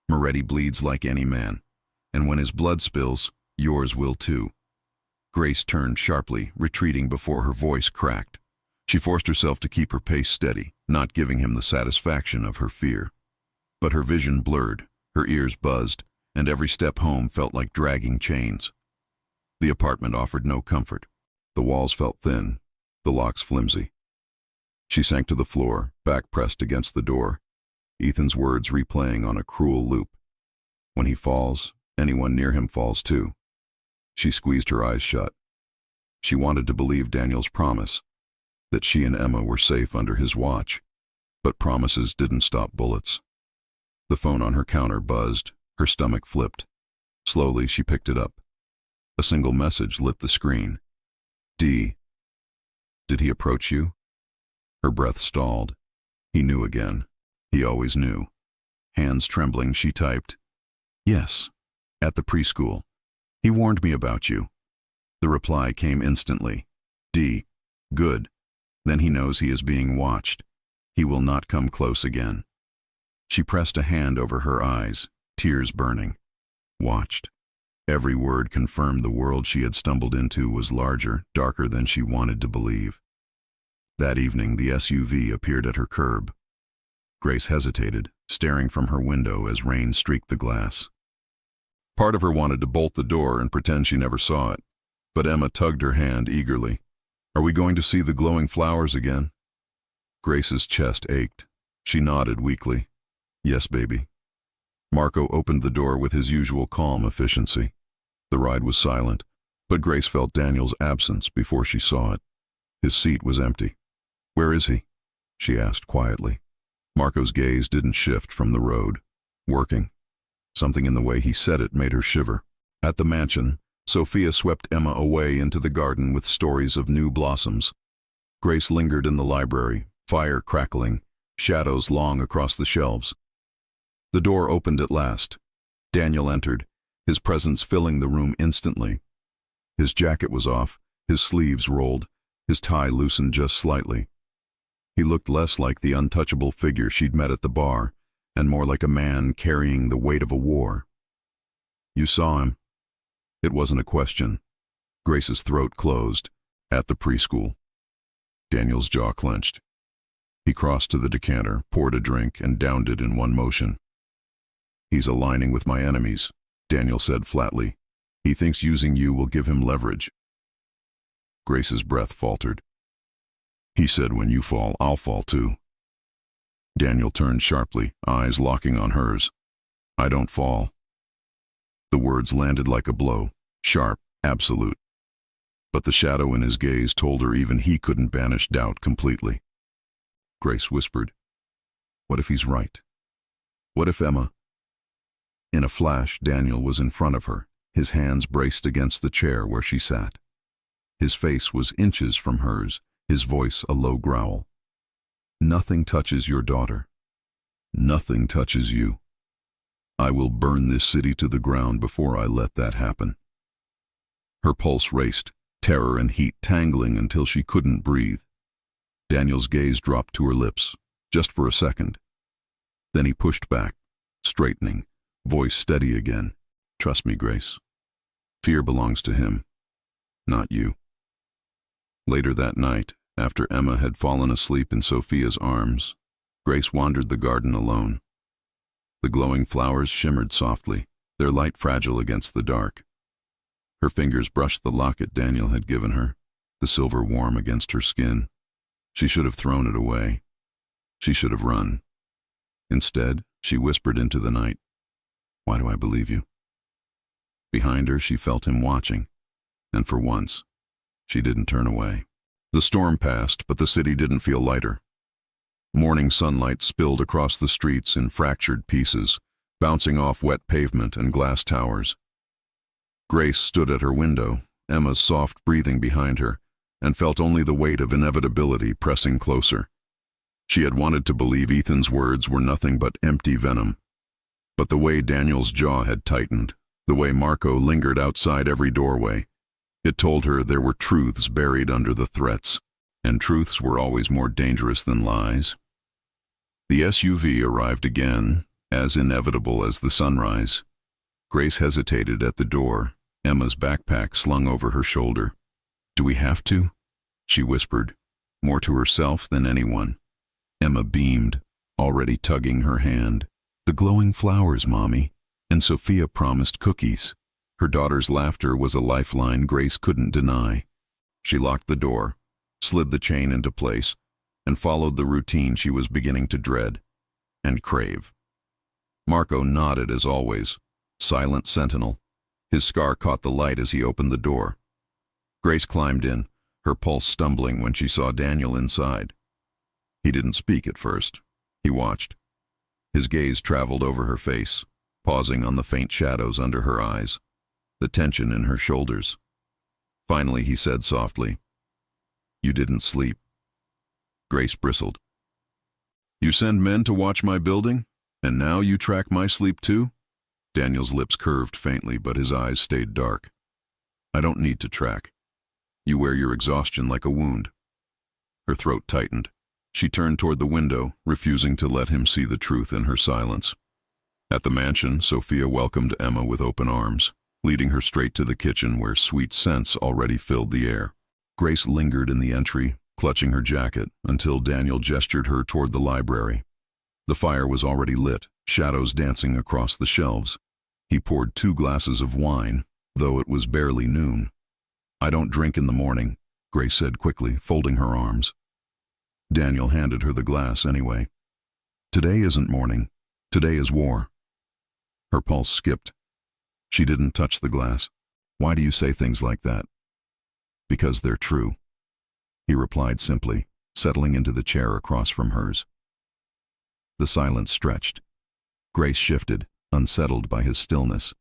Moretti bleeds like any man. And when his blood spills, yours will too." Grace turned sharply, retreating before her voice cracked. She forced herself to keep her pace steady, not giving him the satisfaction of her fear. But her vision blurred, her ears buzzed, and every step home felt like dragging chains. The apartment offered no comfort. The walls felt thin, the locks flimsy. She sank to the floor, back pressed against the door, Ethan's words replaying on a cruel loop. When he falls, anyone near him falls too. She squeezed her eyes shut. She wanted to believe Daniel's promise, that she and Emma were safe under his watch. But promises didn't stop bullets. The phone on her counter buzzed, her stomach flipped. Slowly, she picked it up. A single message lit the screen. "D. Did he approach you?" Her breath stalled. He knew again. He always knew. Hands trembling, she typed, "Yes, at the preschool. He warned me about you." The reply came instantly. "D. Good. Then he knows he is being watched. He will not come close again." She pressed a hand over her eyes, tears burning. Watched. Every word confirmed the world she had stumbled into was larger, darker than she wanted to believe. That evening, the SUV appeared at her curb. Grace hesitated, staring from her window as rain streaked the glass. Part of her wanted to bolt the door and pretend she never saw it, but Emma tugged her hand eagerly. "Are we going to see the glowing flowers again?" Grace's chest ached. She nodded weakly. "Yes, baby." Marco opened the door with his usual calm efficiency. The ride was silent, but Grace felt Daniel's absence before she saw it. His seat was empty. "Where is he?" she asked quietly. Marco's gaze didn't shift from the road. "Working." Something in the way he said it made her shiver. At the mansion, Sophia swept Emma away into the garden with stories of new blossoms. Grace lingered in the library, fire crackling, shadows long across the shelves. The door opened at last. Daniel entered, his presence filling the room instantly. His jacket was off, his sleeves rolled, his tie loosened just slightly. He looked less like the untouchable figure she'd met at the bar, and more like a man carrying the weight of a war. "You saw him?" It wasn't a question. Grace's throat closed. "At the preschool." Daniel's jaw clenched. He crossed to the decanter, poured a drink, and downed it in one motion. "He's aligning with my enemies," Daniel said flatly. "He thinks using you will give him leverage." Grace's breath faltered. "He said when you fall, I'll fall too." Daniel turned sharply, eyes locking on hers. "I don't fall." The words landed like a blow, sharp, absolute. But the shadow in his gaze told her even he couldn't banish doubt completely. Grace whispered, "What if he's right? What if Emma—" In a flash, Daniel was in front of her, his hands braced against the chair where she sat. His face was inches from hers, his voice a low growl. "Nothing touches your daughter. Nothing touches you. I will burn this city to the ground before I let that happen." Her pulse raced, terror and heat tangling until she couldn't breathe. Daniel's gaze dropped to her lips, just for a second. Then he pushed back, straightening, voice steady again. "Trust me, Grace. Fear belongs to him, not you." Later that night, after Emma had fallen asleep in Sophia's arms, Grace wandered the garden alone. The glowing flowers shimmered softly, their light fragile against the dark. Her fingers brushed the locket Daniel had given her, the silver warm against her skin. She should have thrown it away. She should have run. Instead, she whispered into the night, "Why do I believe you?" Behind her, she felt him watching, and for once, she didn't turn away. The storm passed, but the city didn't feel lighter. Morning sunlight spilled across the streets in fractured pieces, bouncing off wet pavement and glass towers. Grace stood at her window, Emma's soft breathing behind her, and felt only the weight of inevitability pressing closer. She had wanted to believe Ethan's words were nothing but empty venom. But the way Daniel's jaw had tightened, the way Marco lingered outside every doorway, it told her there were truths buried under the threats, and truths were always more dangerous than lies. The SUV arrived again, as inevitable as the sunrise. Grace hesitated at the door, Emma's backpack slung over her shoulder. "Do we have to?" she whispered, more to herself than anyone. Emma beamed, already tugging her hand. "The glowing flowers, Mommy," and Sophia promised cookies. Her daughter's laughter was a lifeline Grace couldn't deny. She locked the door, slid the chain into place, and followed the routine she was beginning to dread and crave. Marco nodded as always, silent sentinel. His scar caught the light as he opened the door. Grace climbed in, her pulse stumbling when she saw Daniel inside. He didn't speak at first. He watched. His gaze traveled over her face, pausing on the faint shadows under her eyes, the tension in her shoulders. Finally he said softly, "You didn't sleep." Grace bristled. "You send men to watch my building, and now you track my sleep too?" Daniel's lips curved faintly, but his eyes stayed dark. "I don't need to track. You wear your exhaustion like a wound." Her throat tightened. She turned toward the window, refusing to let him see the truth in her silence. At the mansion, Sophia welcomed Emma with open arms, leading her straight to the kitchen where sweet scents already filled the air. Grace lingered in the entry, clutching her jacket, until Daniel gestured her toward the library. The fire was already lit, shadows dancing across the shelves. He poured 2 glasses of wine, though it was barely noon. "I don't drink in the morning," Grace said quickly, folding her arms. Daniel handed her the glass anyway. "Today isn't morning. Today is war." Her pulse skipped. She didn't touch the glass. "Why do you say things like that?" "Because they're true," he replied simply, settling into the chair across from hers. The silence stretched. Grace shifted, unsettled by his stillness.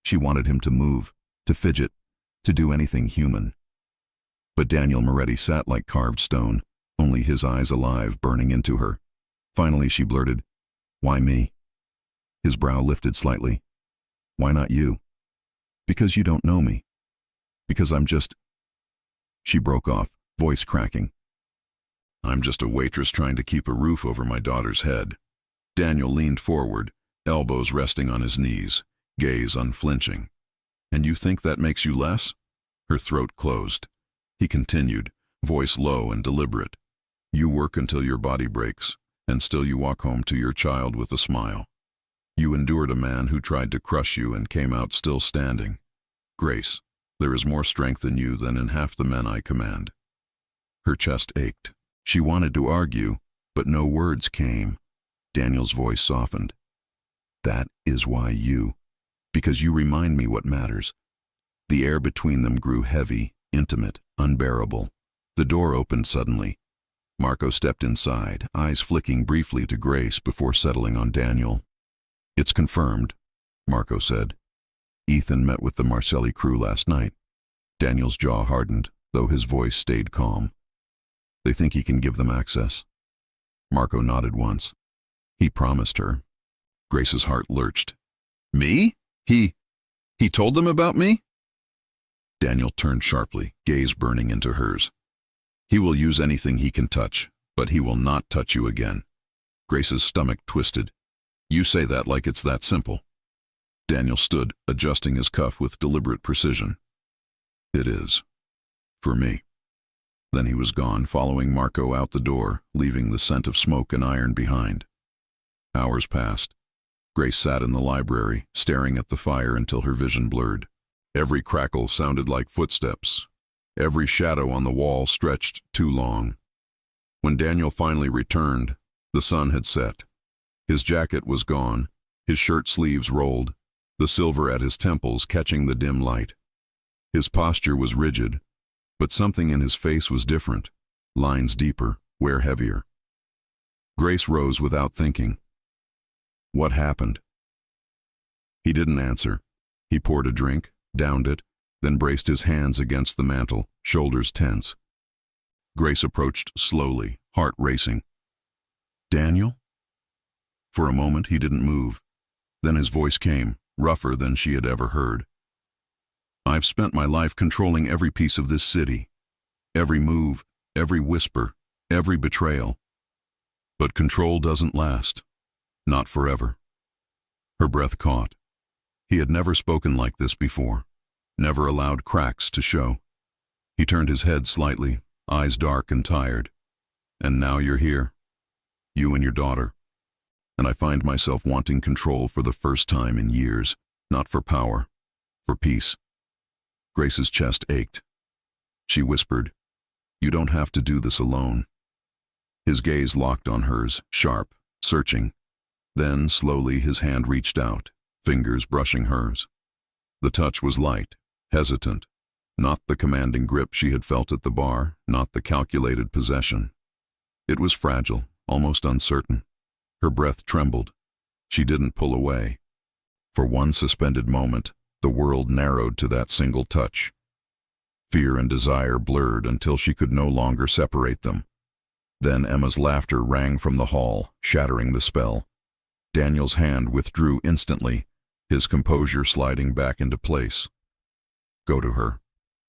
She wanted him to move, to fidget, to do anything human. But Daniel Moretti sat like carved stone, only his eyes alive, burning into her. Finally she blurted, "Why me?" His brow lifted slightly. "Why not you?" "Because you don't know me. Because I'm just—" She broke off, voice cracking. "I'm just a waitress trying to keep a roof over my daughter's head." Daniel leaned forward, elbows resting on his knees, gaze unflinching. "And you think that makes you less?" Her throat closed. He continued, voice low and deliberate. "You work until your body breaks, and still you walk home to your child with a smile. You endured a man who tried to crush you and came out still standing. Grace, there is more strength in you than in half the men I command." Her chest ached. She wanted to argue, but no words came. Daniel's voice softened. "That is why you. Because you remind me what matters." The air between them grew heavy, intimate, unbearable. The door opened suddenly. Marco stepped inside, eyes flicking briefly to Grace before settling on Daniel. "It's confirmed," Marco said. "Ethan met with the Marcelli crew last night." Daniel's jaw hardened, though his voice stayed calm. "They think he can give them access." Marco nodded once. "He promised her." Grace's heart lurched. "Me? He told them about me?" Daniel turned sharply, gaze burning into hers. "He will use anything he can touch, but he will not touch you again." Grace's stomach twisted. "You say that like it's that simple." Daniel stood, adjusting his cuff with deliberate precision. "It is. For me." Then he was gone, following Marco out the door, leaving the scent of smoke and iron behind. Hours passed. Grace sat in the library, staring at the fire until her vision blurred. Every crackle sounded like footsteps. Every shadow on the wall stretched too long. When Daniel finally returned, the sun had set. His jacket was gone, his shirt sleeves rolled, the silver at his temples catching the dim light. His posture was rigid, but something in his face was different, lines deeper, wear heavier. Grace rose without thinking. "What happened?" He didn't answer. He poured a drink, downed it, then braced his hands against the mantel, shoulders tense. Grace approached slowly, heart racing. "Daniel?" For a moment he didn't move. Then his voice came, rougher than she had ever heard. "I've spent my life controlling every piece of this city. Every move, every whisper, every betrayal. But control doesn't last. Not forever." Her breath caught. He had never spoken like this before, never allowed cracks to show. He turned his head slightly, eyes dark and tired. "And now you're here. You and your daughter. And I find myself wanting control for the first time in years, not for power, for peace." Grace's chest ached. She whispered, "You don't have to do this alone." His gaze locked on hers, sharp, searching. Then, slowly, his hand reached out, fingers brushing hers. The touch was light, hesitant, not the commanding grip she had felt at the bar, not the calculated possession. It was fragile, almost uncertain. Her breath trembled. She didn't pull away. For one suspended moment, the world narrowed to that single touch. Fear and desire blurred until she could no longer separate them. Then Emma's laughter rang from the hall, shattering the spell. Daniel's hand withdrew instantly, his composure sliding back into place. "Go to her,"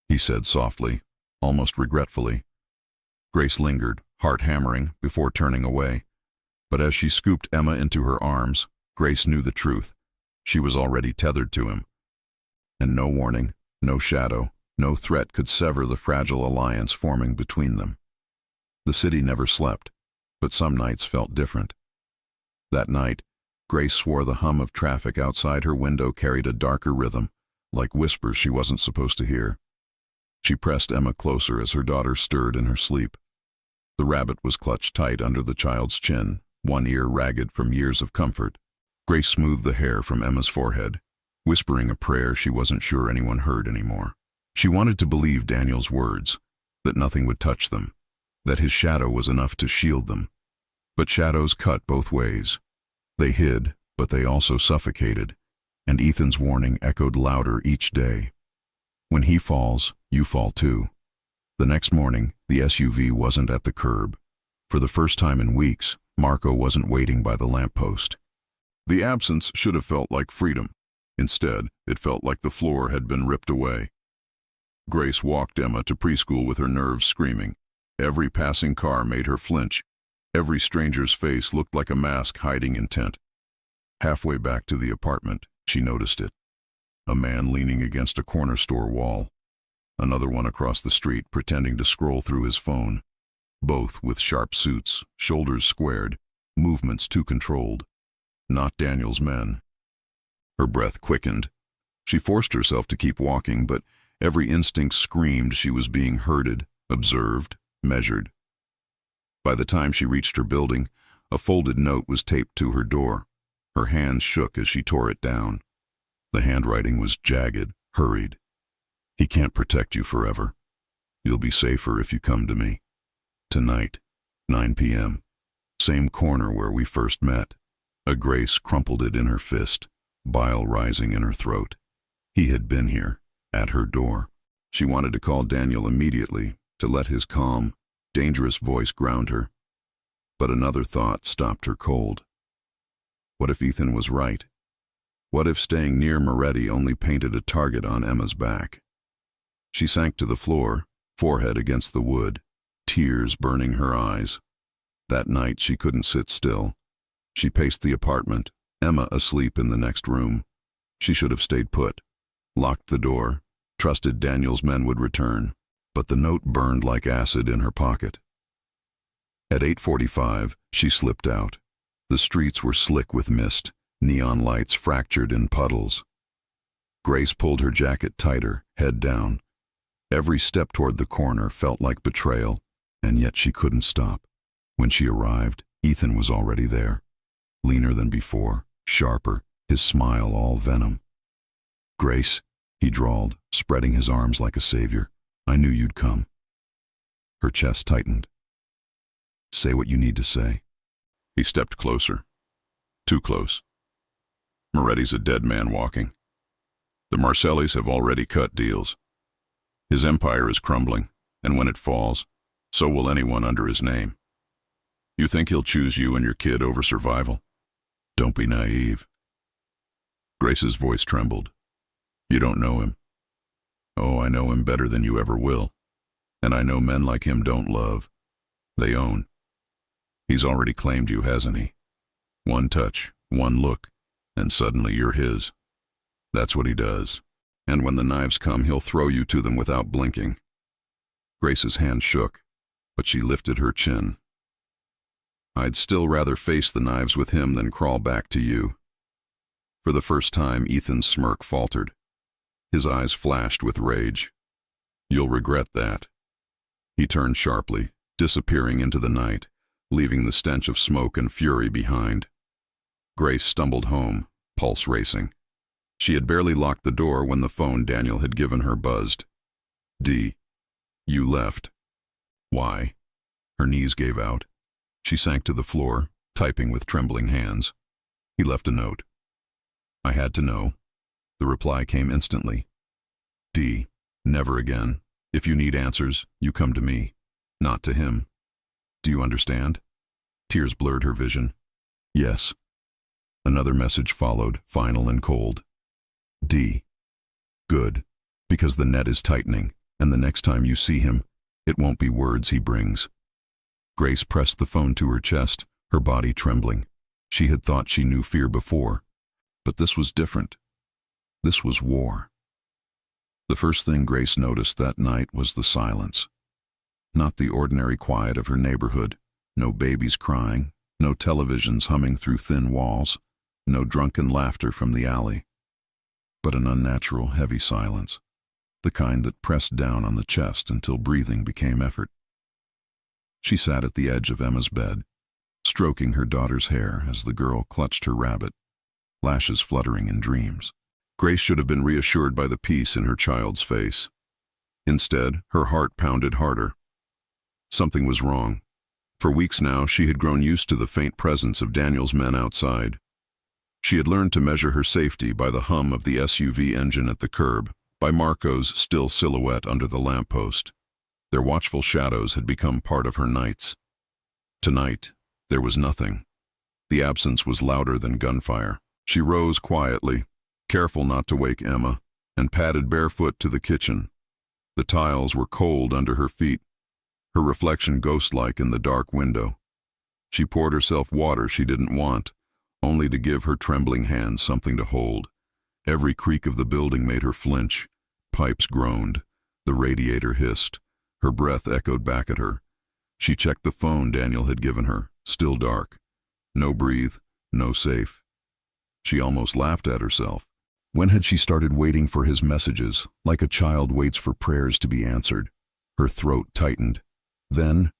he said softly, almost regretfully. Grace lingered, heart hammering, before turning away. But as she scooped Emma into her arms, Grace knew the truth. She was already tethered to him. And no warning, no shadow, no threat could sever the fragile alliance forming between them. The city never slept, but some nights felt different. That night, Grace swore the hum of traffic outside her window carried a darker rhythm, like whispers she wasn't supposed to hear. She pressed Emma closer as her daughter stirred in her sleep. The rabbit was clutched tight under the child's chin, one ear ragged from years of comfort. Grace smoothed the hair from Emma's forehead, whispering a prayer she wasn't sure anyone heard anymore. She wanted to believe Daniel's words, that nothing would touch them, that his shadow was enough to shield them. But shadows cut both ways. They hid, but they also suffocated, and Ethan's warning echoed louder each day. When he falls, you fall too. The next morning, the SUV wasn't at the curb. For the first time in weeks, Marco wasn't waiting by the lamppost. The absence should have felt like freedom. Instead, it felt like the floor had been ripped away. Grace walked Emma to preschool with her nerves screaming. Every passing car made her flinch. Every stranger's face looked like a mask hiding intent. Halfway back to the apartment, she noticed it. A man leaning against a corner store wall. Another one across the street pretending to scroll through his phone. Both with sharp suits, shoulders squared, movements too controlled. Not Daniel's men. Her breath quickened. She forced herself to keep walking, but every instinct screamed she was being herded, observed, measured. By the time she reached her building, a folded note was taped to her door. Her hands shook as she tore it down. The handwriting was jagged, hurried. He can't protect you forever. You'll be safer if you come to me. Tonight, 9 p.m. Same corner where we first met. Grace crumpled it in her fist, bile rising in her throat. He had been here, at her door. She wanted to call Daniel immediately, to let his calm, dangerous voice ground her. But another thought stopped her cold. What if Ethan was right? What if staying near Moretti only painted a target on Emma's back? She sank to the floor, forehead against the wood, tears burning her eyes. That night she couldn't sit still. She paced the apartment, Emma asleep in the next room. She should have stayed put, locked the door, trusted Daniel's men would return, but the note burned like acid in her pocket. At 8:45, she slipped out. The streets were slick with mist, neon lights fractured in puddles. Grace pulled her jacket tighter, head down. Every step toward the corner felt like betrayal, and yet she couldn't stop. When she arrived, Ethan was already there. Leaner than before, sharper, his smile all venom. "Grace," he drawled, spreading his arms like a savior. "I knew you'd come." Her chest tightened. "Say what you need to say." He stepped closer. Too close. "Moretti's a dead man walking. The Marcellis have already cut deals. His empire is crumbling, and when it falls, so will anyone under his name. You think he'll choose you and your kid over survival? Don't be naive." Grace's voice trembled. "You don't know him." "Oh, I know him better than you ever will. And I know men like him don't love. They own. He's already claimed you, hasn't he? One touch, one look, and suddenly you're his. That's what he does. And when the knives come, he'll throw you to them without blinking." Grace's hand shook, but she lifted her chin. "I'd still rather face the knives with him than crawl back to you." For the first time, Ethan's smirk faltered. His eyes flashed with rage. "You'll regret that." He turned sharply, disappearing into the night, leaving the stench of smoke and fury behind. Grace stumbled home, pulse racing. She had barely locked the door when the phone Daniel had given her buzzed. "D. You left." "Why?" Her knees gave out. She sank to the floor, typing with trembling hands. He left a note. "I had to know." The reply came instantly. "D. Never again. If you need answers, you come to me, not to him. Do you understand?" Tears blurred her vision. "Yes." Another message followed, final and cold. "D. Good, because the net is tightening, and the next time you see him, it won't be words he brings." Grace pressed the phone to her chest, her body trembling. She had thought she knew fear before, but this was different. This was war. The first thing Grace noticed that night was the silence. Not the ordinary quiet of her neighborhood, no babies crying, no televisions humming through thin walls, no drunken laughter from the alley, but an unnatural, heavy silence, the kind that pressed down on the chest until breathing became effort. She sat at the edge of Emma's bed, stroking her daughter's hair as the girl clutched her rabbit, lashes fluttering in dreams. Grace should have been reassured by the peace in her child's face. Instead, her heart pounded harder. Something was wrong. For weeks now, she had grown used to the faint presence of Daniel's men outside. She had learned to measure her safety by the hum of the SUV engine at the curb, by Marco's still silhouette under the lamppost. Their watchful shadows had become part of her nights. Tonight, there was nothing. The absence was louder than gunfire. She rose quietly, careful not to wake Emma, and padded barefoot to the kitchen. The tiles were cold under her feet, her reflection ghost-like in the dark window. She poured herself water she didn't want, only to give her trembling hands something to hold. Every creak of the building made her flinch. Pipes groaned. The radiator hissed. Her breath echoed back at her. She checked the phone Daniel had given her, still dark. No breathe, no safe. She almost laughed at herself. When had she started waiting for his messages, like a child waits for prayers to be answered? Her throat tightened. Then,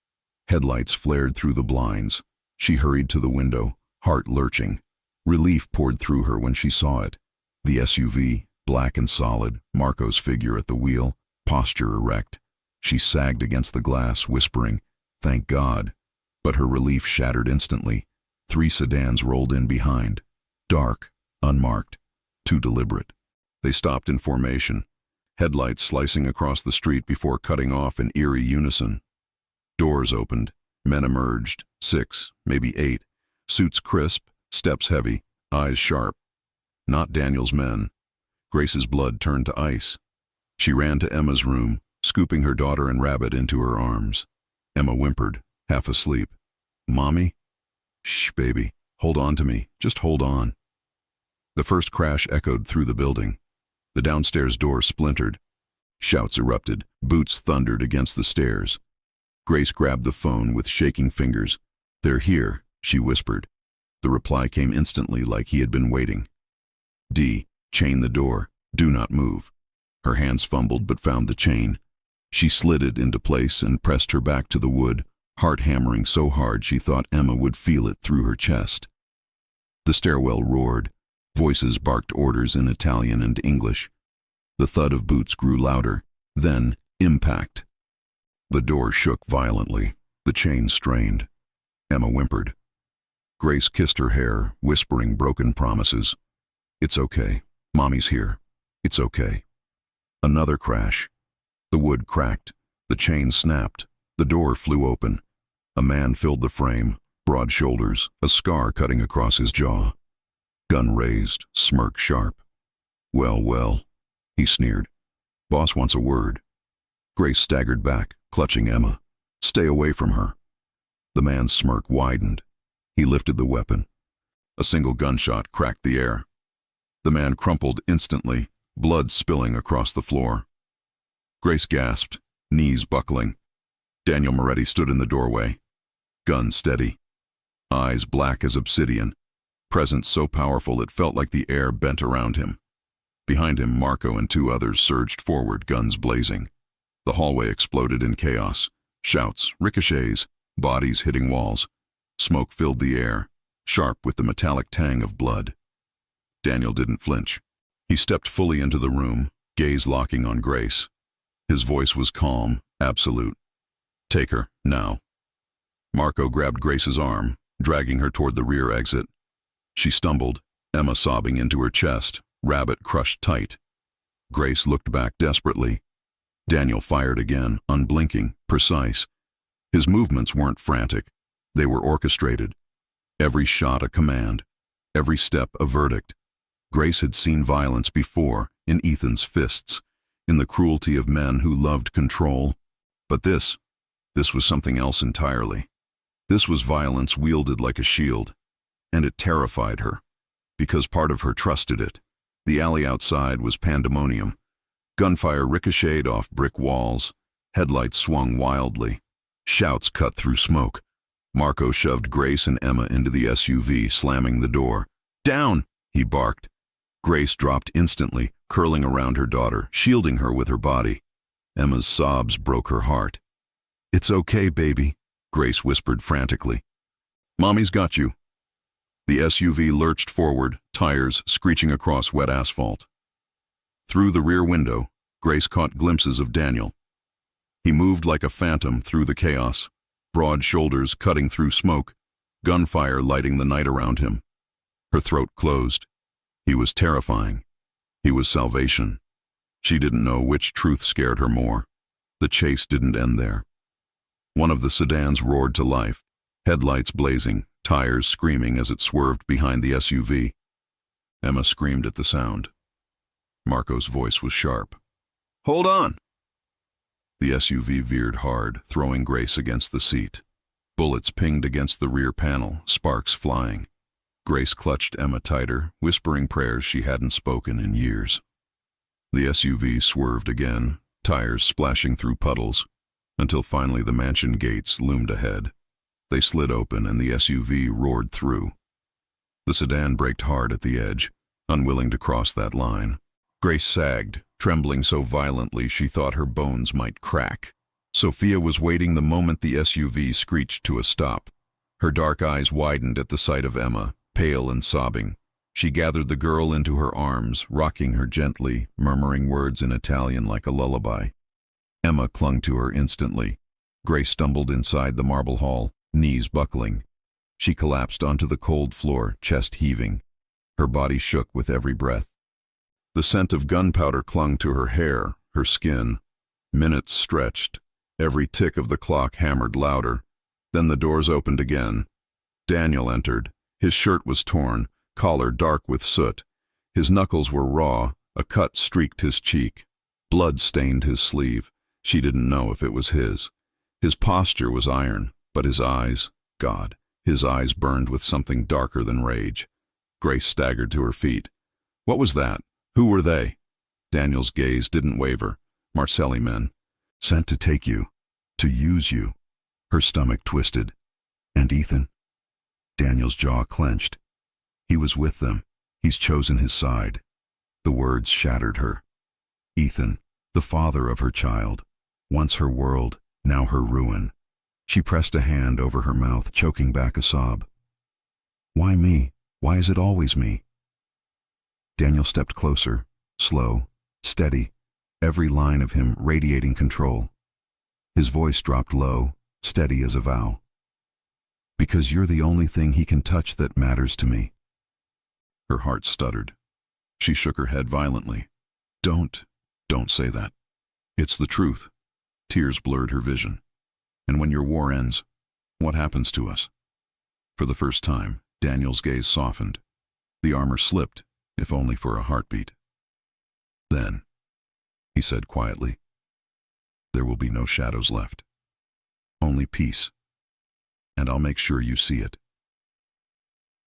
headlights flared through the blinds. She hurried to the window, heart lurching. Relief poured through her when she saw it. The SUV, black and solid, Marco's figure at the wheel, posture erect. She sagged against the glass, whispering, "Thank God." But her relief shattered instantly. 3 sedans rolled in behind. Dark, unmarked, too deliberate. They stopped in formation, headlights slicing across the street before cutting off in eerie unison. Doors opened. Men emerged, 6, maybe 8, suits crisp, steps heavy, eyes sharp. Not Daniel's men. Grace's blood turned to ice. She ran to Emma's room, scooping her daughter and Rabbit into her arms. Emma whimpered, half asleep. "Mommy?" "Shh, baby. Hold on to me. Just hold on." The first crash echoed through the building. The downstairs door splintered. Shouts erupted. Boots thundered against the stairs. Grace grabbed the phone with shaking fingers. "They're here," she whispered. The reply came instantly, like he had been waiting. "D, chain the door. Do not move." Her hands fumbled but found the chain. She slid it into place and pressed her back to the wood, heart hammering so hard she thought Emma would feel it through her chest. The stairwell roared. Voices barked orders in Italian and English. The thud of boots grew louder. Then, impact. The door shook violently. The chain strained. Emma whimpered. Grace kissed her hair, whispering broken promises. "It's okay. Mommy's here. It's okay." Another crash. The wood cracked. The chain snapped. The door flew open. A man filled the frame, broad shoulders, a scar cutting across his jaw. Gun raised, smirk sharp. "Well, well," he sneered. "Boss wants a word." Grace staggered back, clutching Emma. "Stay away from her." The man's smirk widened. He lifted the weapon. A single gunshot cracked the air. The man crumpled instantly, blood spilling across the floor. Grace gasped, knees buckling. Daniel Moretti stood in the doorway, gun steady, eyes black as obsidian, presence so powerful it felt like the air bent around him. Behind him, Marco and 2 others surged forward, guns blazing. The hallway exploded in chaos. Shouts, ricochets, bodies hitting walls. Smoke filled the air, sharp with the metallic tang of blood. Daniel didn't flinch. He stepped fully into the room, gaze locking on Grace. His voice was calm, absolute. "Take her, now." Marco grabbed Grace's arm, dragging her toward the rear exit. She stumbled, Emma sobbing into her chest, Rabbit crushed tight. Grace looked back desperately. Daniel fired again, unblinking, precise. His movements weren't frantic. They were orchestrated. Every shot a command, every step a verdict. Grace had seen violence before, in Ethan's fists, in the cruelty of men who loved control. But this was something else entirely. This was violence wielded like a shield, and it terrified her, because part of her trusted it. The alley outside was pandemonium. Gunfire ricocheted off brick walls. Headlights swung wildly. Shouts cut through smoke. Marco shoved Grace and Emma into the SUV, slamming the door. "Down!" he barked. Grace dropped instantly, curling around her daughter, shielding her with her body. Emma's sobs broke her heart. "It's okay, baby," Grace whispered frantically. "Mommy's got you." The SUV lurched forward, tires screeching across wet asphalt. Through the rear window, Grace caught glimpses of Daniel. He moved like a phantom through the chaos, broad shoulders cutting through smoke, gunfire lighting the night around him. Her throat closed. He was terrifying. He was salvation. She didn't know which truth scared her more. The chase didn't end there. One of the sedans roared to life, headlights blazing, tires screaming as it swerved behind the SUV. Emma screamed at the sound. Marco's voice was sharp. "Hold on!" The SUV veered hard, throwing Grace against the seat. Bullets pinged against the rear panel, sparks flying. Grace clutched Emma tighter, whispering prayers she hadn't spoken in years. The SUV swerved again, tires splashing through puddles, until finally the mansion gates loomed ahead. They slid open and the SUV roared through. The sedan braked hard at the edge, unwilling to cross that line. Grace sagged, trembling so violently she thought her bones might crack. Sophia was waiting the moment the SUV screeched to a stop. Her dark eyes widened at the sight of Emma, pale and sobbing. She gathered the girl into her arms, rocking her gently, murmuring words in Italian like a lullaby. Emma clung to her instantly. Grace stumbled inside the marble hall, knees buckling. She collapsed onto the cold floor, chest heaving. Her body shook with every breath. The scent of gunpowder clung to her hair, her skin. Minutes stretched. Every tick of the clock hammered louder. Then the doors opened again. Daniel entered. His shirt was torn, collar dark with soot. His knuckles were raw, a cut streaked his cheek. Blood stained his sleeve. She didn't know if it was his. His posture was iron, but his eyes, God, his eyes burned with something darker than rage. Grace staggered to her feet. What was that? Who were they? Daniel's gaze didn't waver. Marcelli men. Sent to take you. To use you. Her stomach twisted. And Ethan? Daniel's jaw clenched. He was with them. He's chosen his side. The words shattered her. Ethan, the father of her child. Once her world, now her ruin. She pressed a hand over her mouth, choking back a sob. Why me? Why is it always me? Daniel stepped closer, slow, steady, every line of him radiating control. His voice dropped low, steady as a vow. Because you're the only thing he can touch that matters to me. Her heart stuttered. She shook her head violently. Don't say that. It's the truth. Tears blurred her vision. And when your war ends, what happens to us? For the first time, Daniel's gaze softened. The armor slipped, if only for a heartbeat. Then, he said quietly, there will be no shadows left. Only peace. And I'll make sure you see it.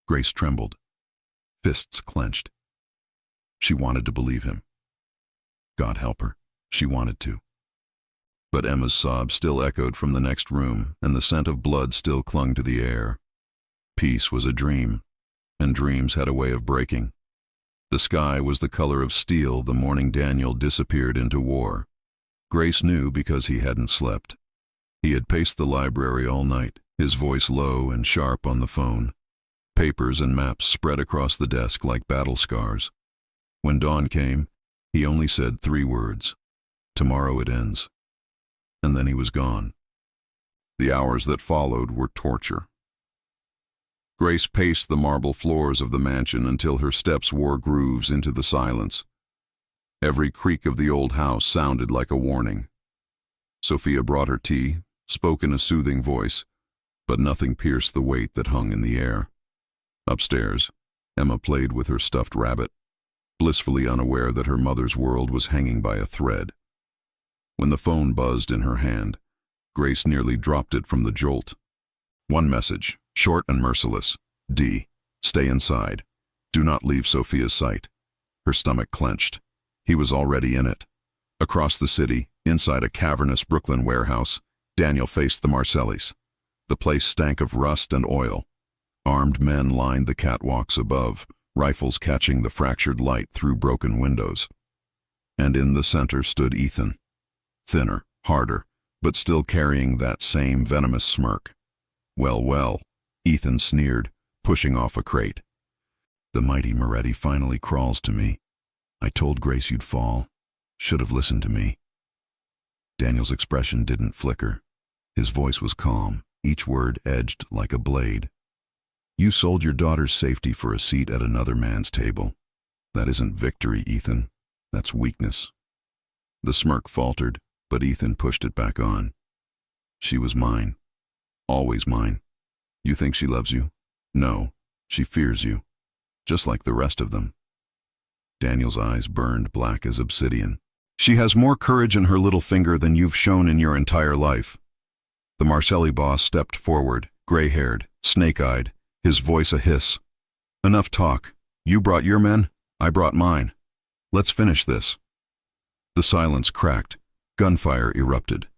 Grace trembled. Fists clenched. She wanted to believe him. God help her, she wanted to. But Emma's sobs still echoed from the next room, and the scent of blood still clung to the air. Peace was a dream, and dreams had a way of breaking. The sky was the color of steel the morning Daniel disappeared into war. Grace knew because he hadn't slept. He had paced the library all night, his voice low and sharp on the phone. Papers and maps spread across the desk like battle scars. When dawn came, he only said 3 words. Tomorrow it ends. And then he was gone. The hours that followed were torture. Grace paced the marble floors of the mansion until her steps wore grooves into the silence. Every creak of the old house sounded like a warning. Sophia brought her tea, spoke in a soothing voice, but nothing pierced the weight that hung in the air. Upstairs, Emma played with her stuffed rabbit, blissfully unaware that her mother's world was hanging by a thread. When the phone buzzed in her hand, Grace nearly dropped it from the jolt. One message, short and merciless. D. Stay inside. Do not leave Sophia's sight. Her stomach clenched. He was already in it. Across the city, inside a cavernous Brooklyn warehouse, Daniel faced the Marcellis. The place stank of rust and oil. Armed men lined the catwalks above, rifles catching the fractured light through broken windows. And in the center stood Ethan. Thinner, harder, but still carrying that same venomous smirk. Well, Ethan sneered, pushing off a crate. The mighty Moretti finally crawls to me. I told Grace you'd fall. Should have listened to me. Daniel's expression didn't flicker. His voice was calm, each word edged like a blade. You sold your daughter's safety for a seat at another man's table. That isn't victory, Ethan. That's weakness. The smirk faltered, but Ethan pushed it back on. She was mine. Always mine. You think she loves you? No, she fears you. Just like the rest of them. Daniel's eyes burned black as obsidian. She has more courage in her little finger than you've shown in your entire life. The Marcelli boss stepped forward, gray-haired, snake-eyed, his voice a hiss. Enough talk. You brought your men, I brought mine. Let's finish this. The silence cracked. Gunfire erupted.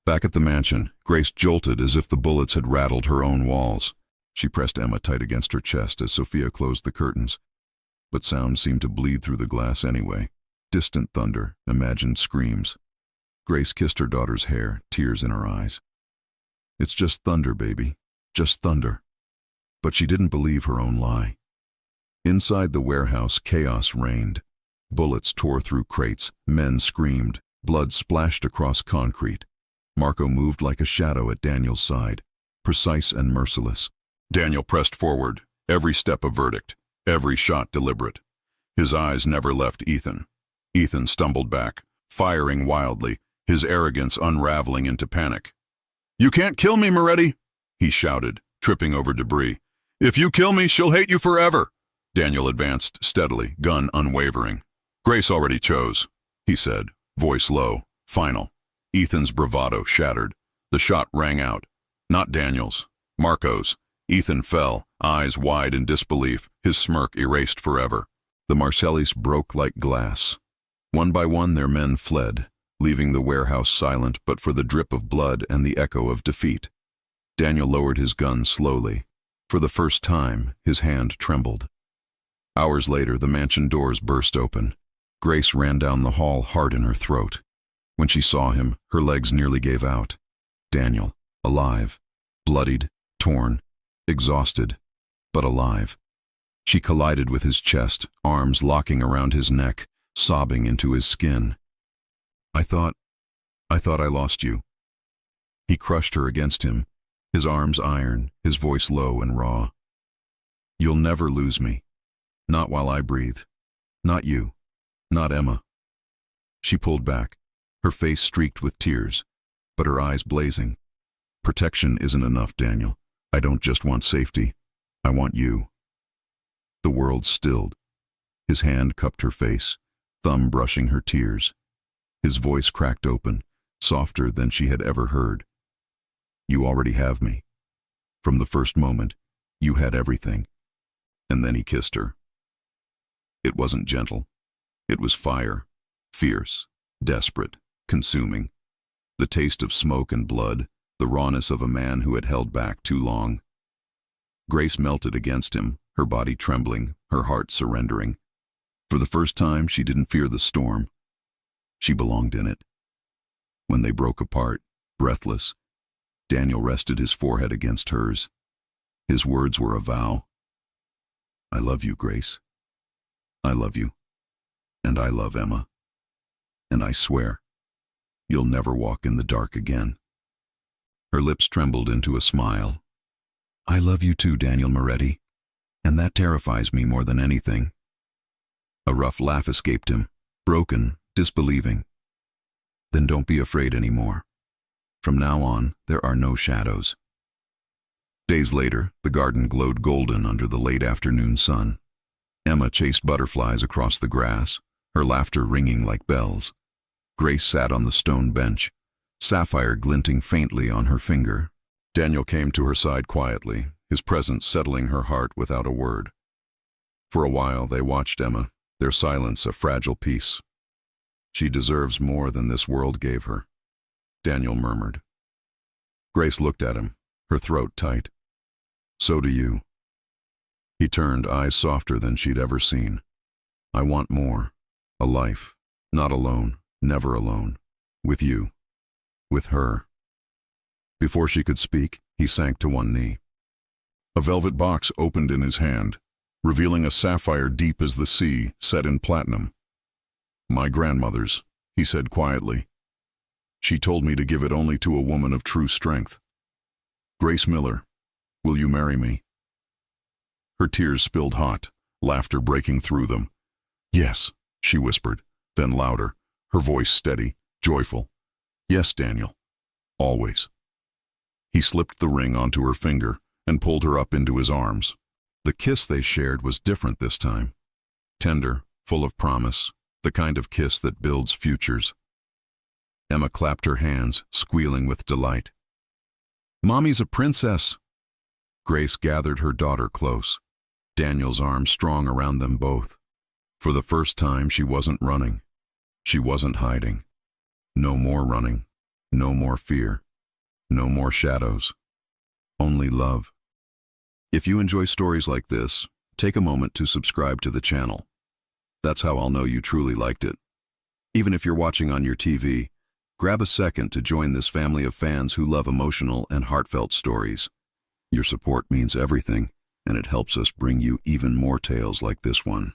Back at the mansion, Grace jolted as if the bullets had rattled her own walls. She pressed Emma tight against her chest as Sophia closed the curtains. But sound seemed to bleed through the glass anyway. Distant thunder, imagined screams. Grace kissed her daughter's hair, tears in her eyes. It's just thunder, baby. Just thunder. But she didn't believe her own lie. Inside the warehouse, chaos reigned. Bullets tore through crates, men screamed, blood splashed across concrete. Marco moved like a shadow at Daniel's side, precise and merciless. Daniel pressed forward, every step a verdict, every shot deliberate. His eyes never left Ethan. Ethan stumbled back, firing wildly, his arrogance unraveling into panic. "You can't kill me, Moretti!" he shouted, tripping over debris. "If you kill me, she'll hate you forever!" Daniel advanced steadily, gun unwavering. "Grace already chose," he said, voice low, final. Ethan's bravado shattered. The shot rang out. Not Daniel's. Marco's. Ethan fell, eyes wide in disbelief, his smirk erased forever. The Marcellis broke like glass. One by one their men fled, leaving the warehouse silent but for the drip of blood and the echo of defeat. Daniel lowered his gun slowly. For the first time, his hand trembled. Hours later, the mansion doors burst open. Grace ran down the hall, heart in her throat. When she saw him, her legs nearly gave out. Daniel, alive, bloodied, torn, exhausted, but alive. She collided with his chest, arms locking around his neck, sobbing into his skin. I thought I lost you." He crushed her against him, his arms iron, his voice low and raw. "You'll never lose me. Not while I breathe. Not you. Not Emma." She pulled back, her face streaked with tears, but her eyes blazing. "Protection isn't enough, Daniel. I don't just want safety. I want you." The world stilled. His hand cupped her face, thumb brushing her tears. His voice cracked open, softer than she had ever heard. "You already have me. From the first moment, you had everything." And then he kissed her. It wasn't gentle. It was fire, fierce, desperate, consuming. The taste of smoke and blood, the rawness of a man who had held back too long. Grace melted against him, her body trembling, her heart surrendering. For the first time, she didn't fear the storm. She belonged in it. When they broke apart, breathless, Daniel rested his forehead against hers. His words were a vow. "I love you, Grace. I love you. And I love Emma. And I swear, you'll never walk in the dark again." Her lips trembled into a smile. "I love you too, Daniel Moretti. And that terrifies me more than anything." A rough laugh escaped him, broken, disbelieving. "Then don't be afraid anymore. From now on, there are no shadows." Days later, the garden glowed golden under the late afternoon sun. Emma chased butterflies across the grass, her laughter ringing like bells. Grace sat on the stone bench, sapphire glinting faintly on her finger. Daniel came to her side quietly, his presence settling her heart without a word. For a while they watched Emma, their silence a fragile peace. "She deserves more than this world gave her," Daniel murmured. Grace looked at him, her throat tight. "So do you." He turned, eyes softer than she'd ever seen. "I want more. A life. Not alone. Never alone. With you. With her." Before she could speak, he sank to one knee. A velvet box opened in his hand, revealing a sapphire deep as the sea, set in platinum. "My grandmother's," he said quietly. "She told me to give it only to a woman of true strength. Grace Miller, will you marry me?" Her tears spilled hot, laughter breaking through them. "Yes," she whispered, then louder, her voice steady, joyful. Yes, Daniel. Always. He slipped the ring onto her finger and pulled her up into his arms. The kiss they shared was different this time. Tender, full of promise, the kind of kiss that builds futures. Emma clapped her hands, squealing with delight. "Mommy's a princess!" Grace gathered her daughter close, Daniel's arms strong around them both. For the first time, she wasn't running. She wasn't hiding. No more running. No more fear. No more shadows. Only love. If you enjoy stories like this, take a moment to subscribe to the channel. That's how I'll know you truly liked it. Even if you're watching on your TV, grab a second to join this family of fans who love emotional and heartfelt stories. Your support means everything, and it helps us bring you even more tales like this one.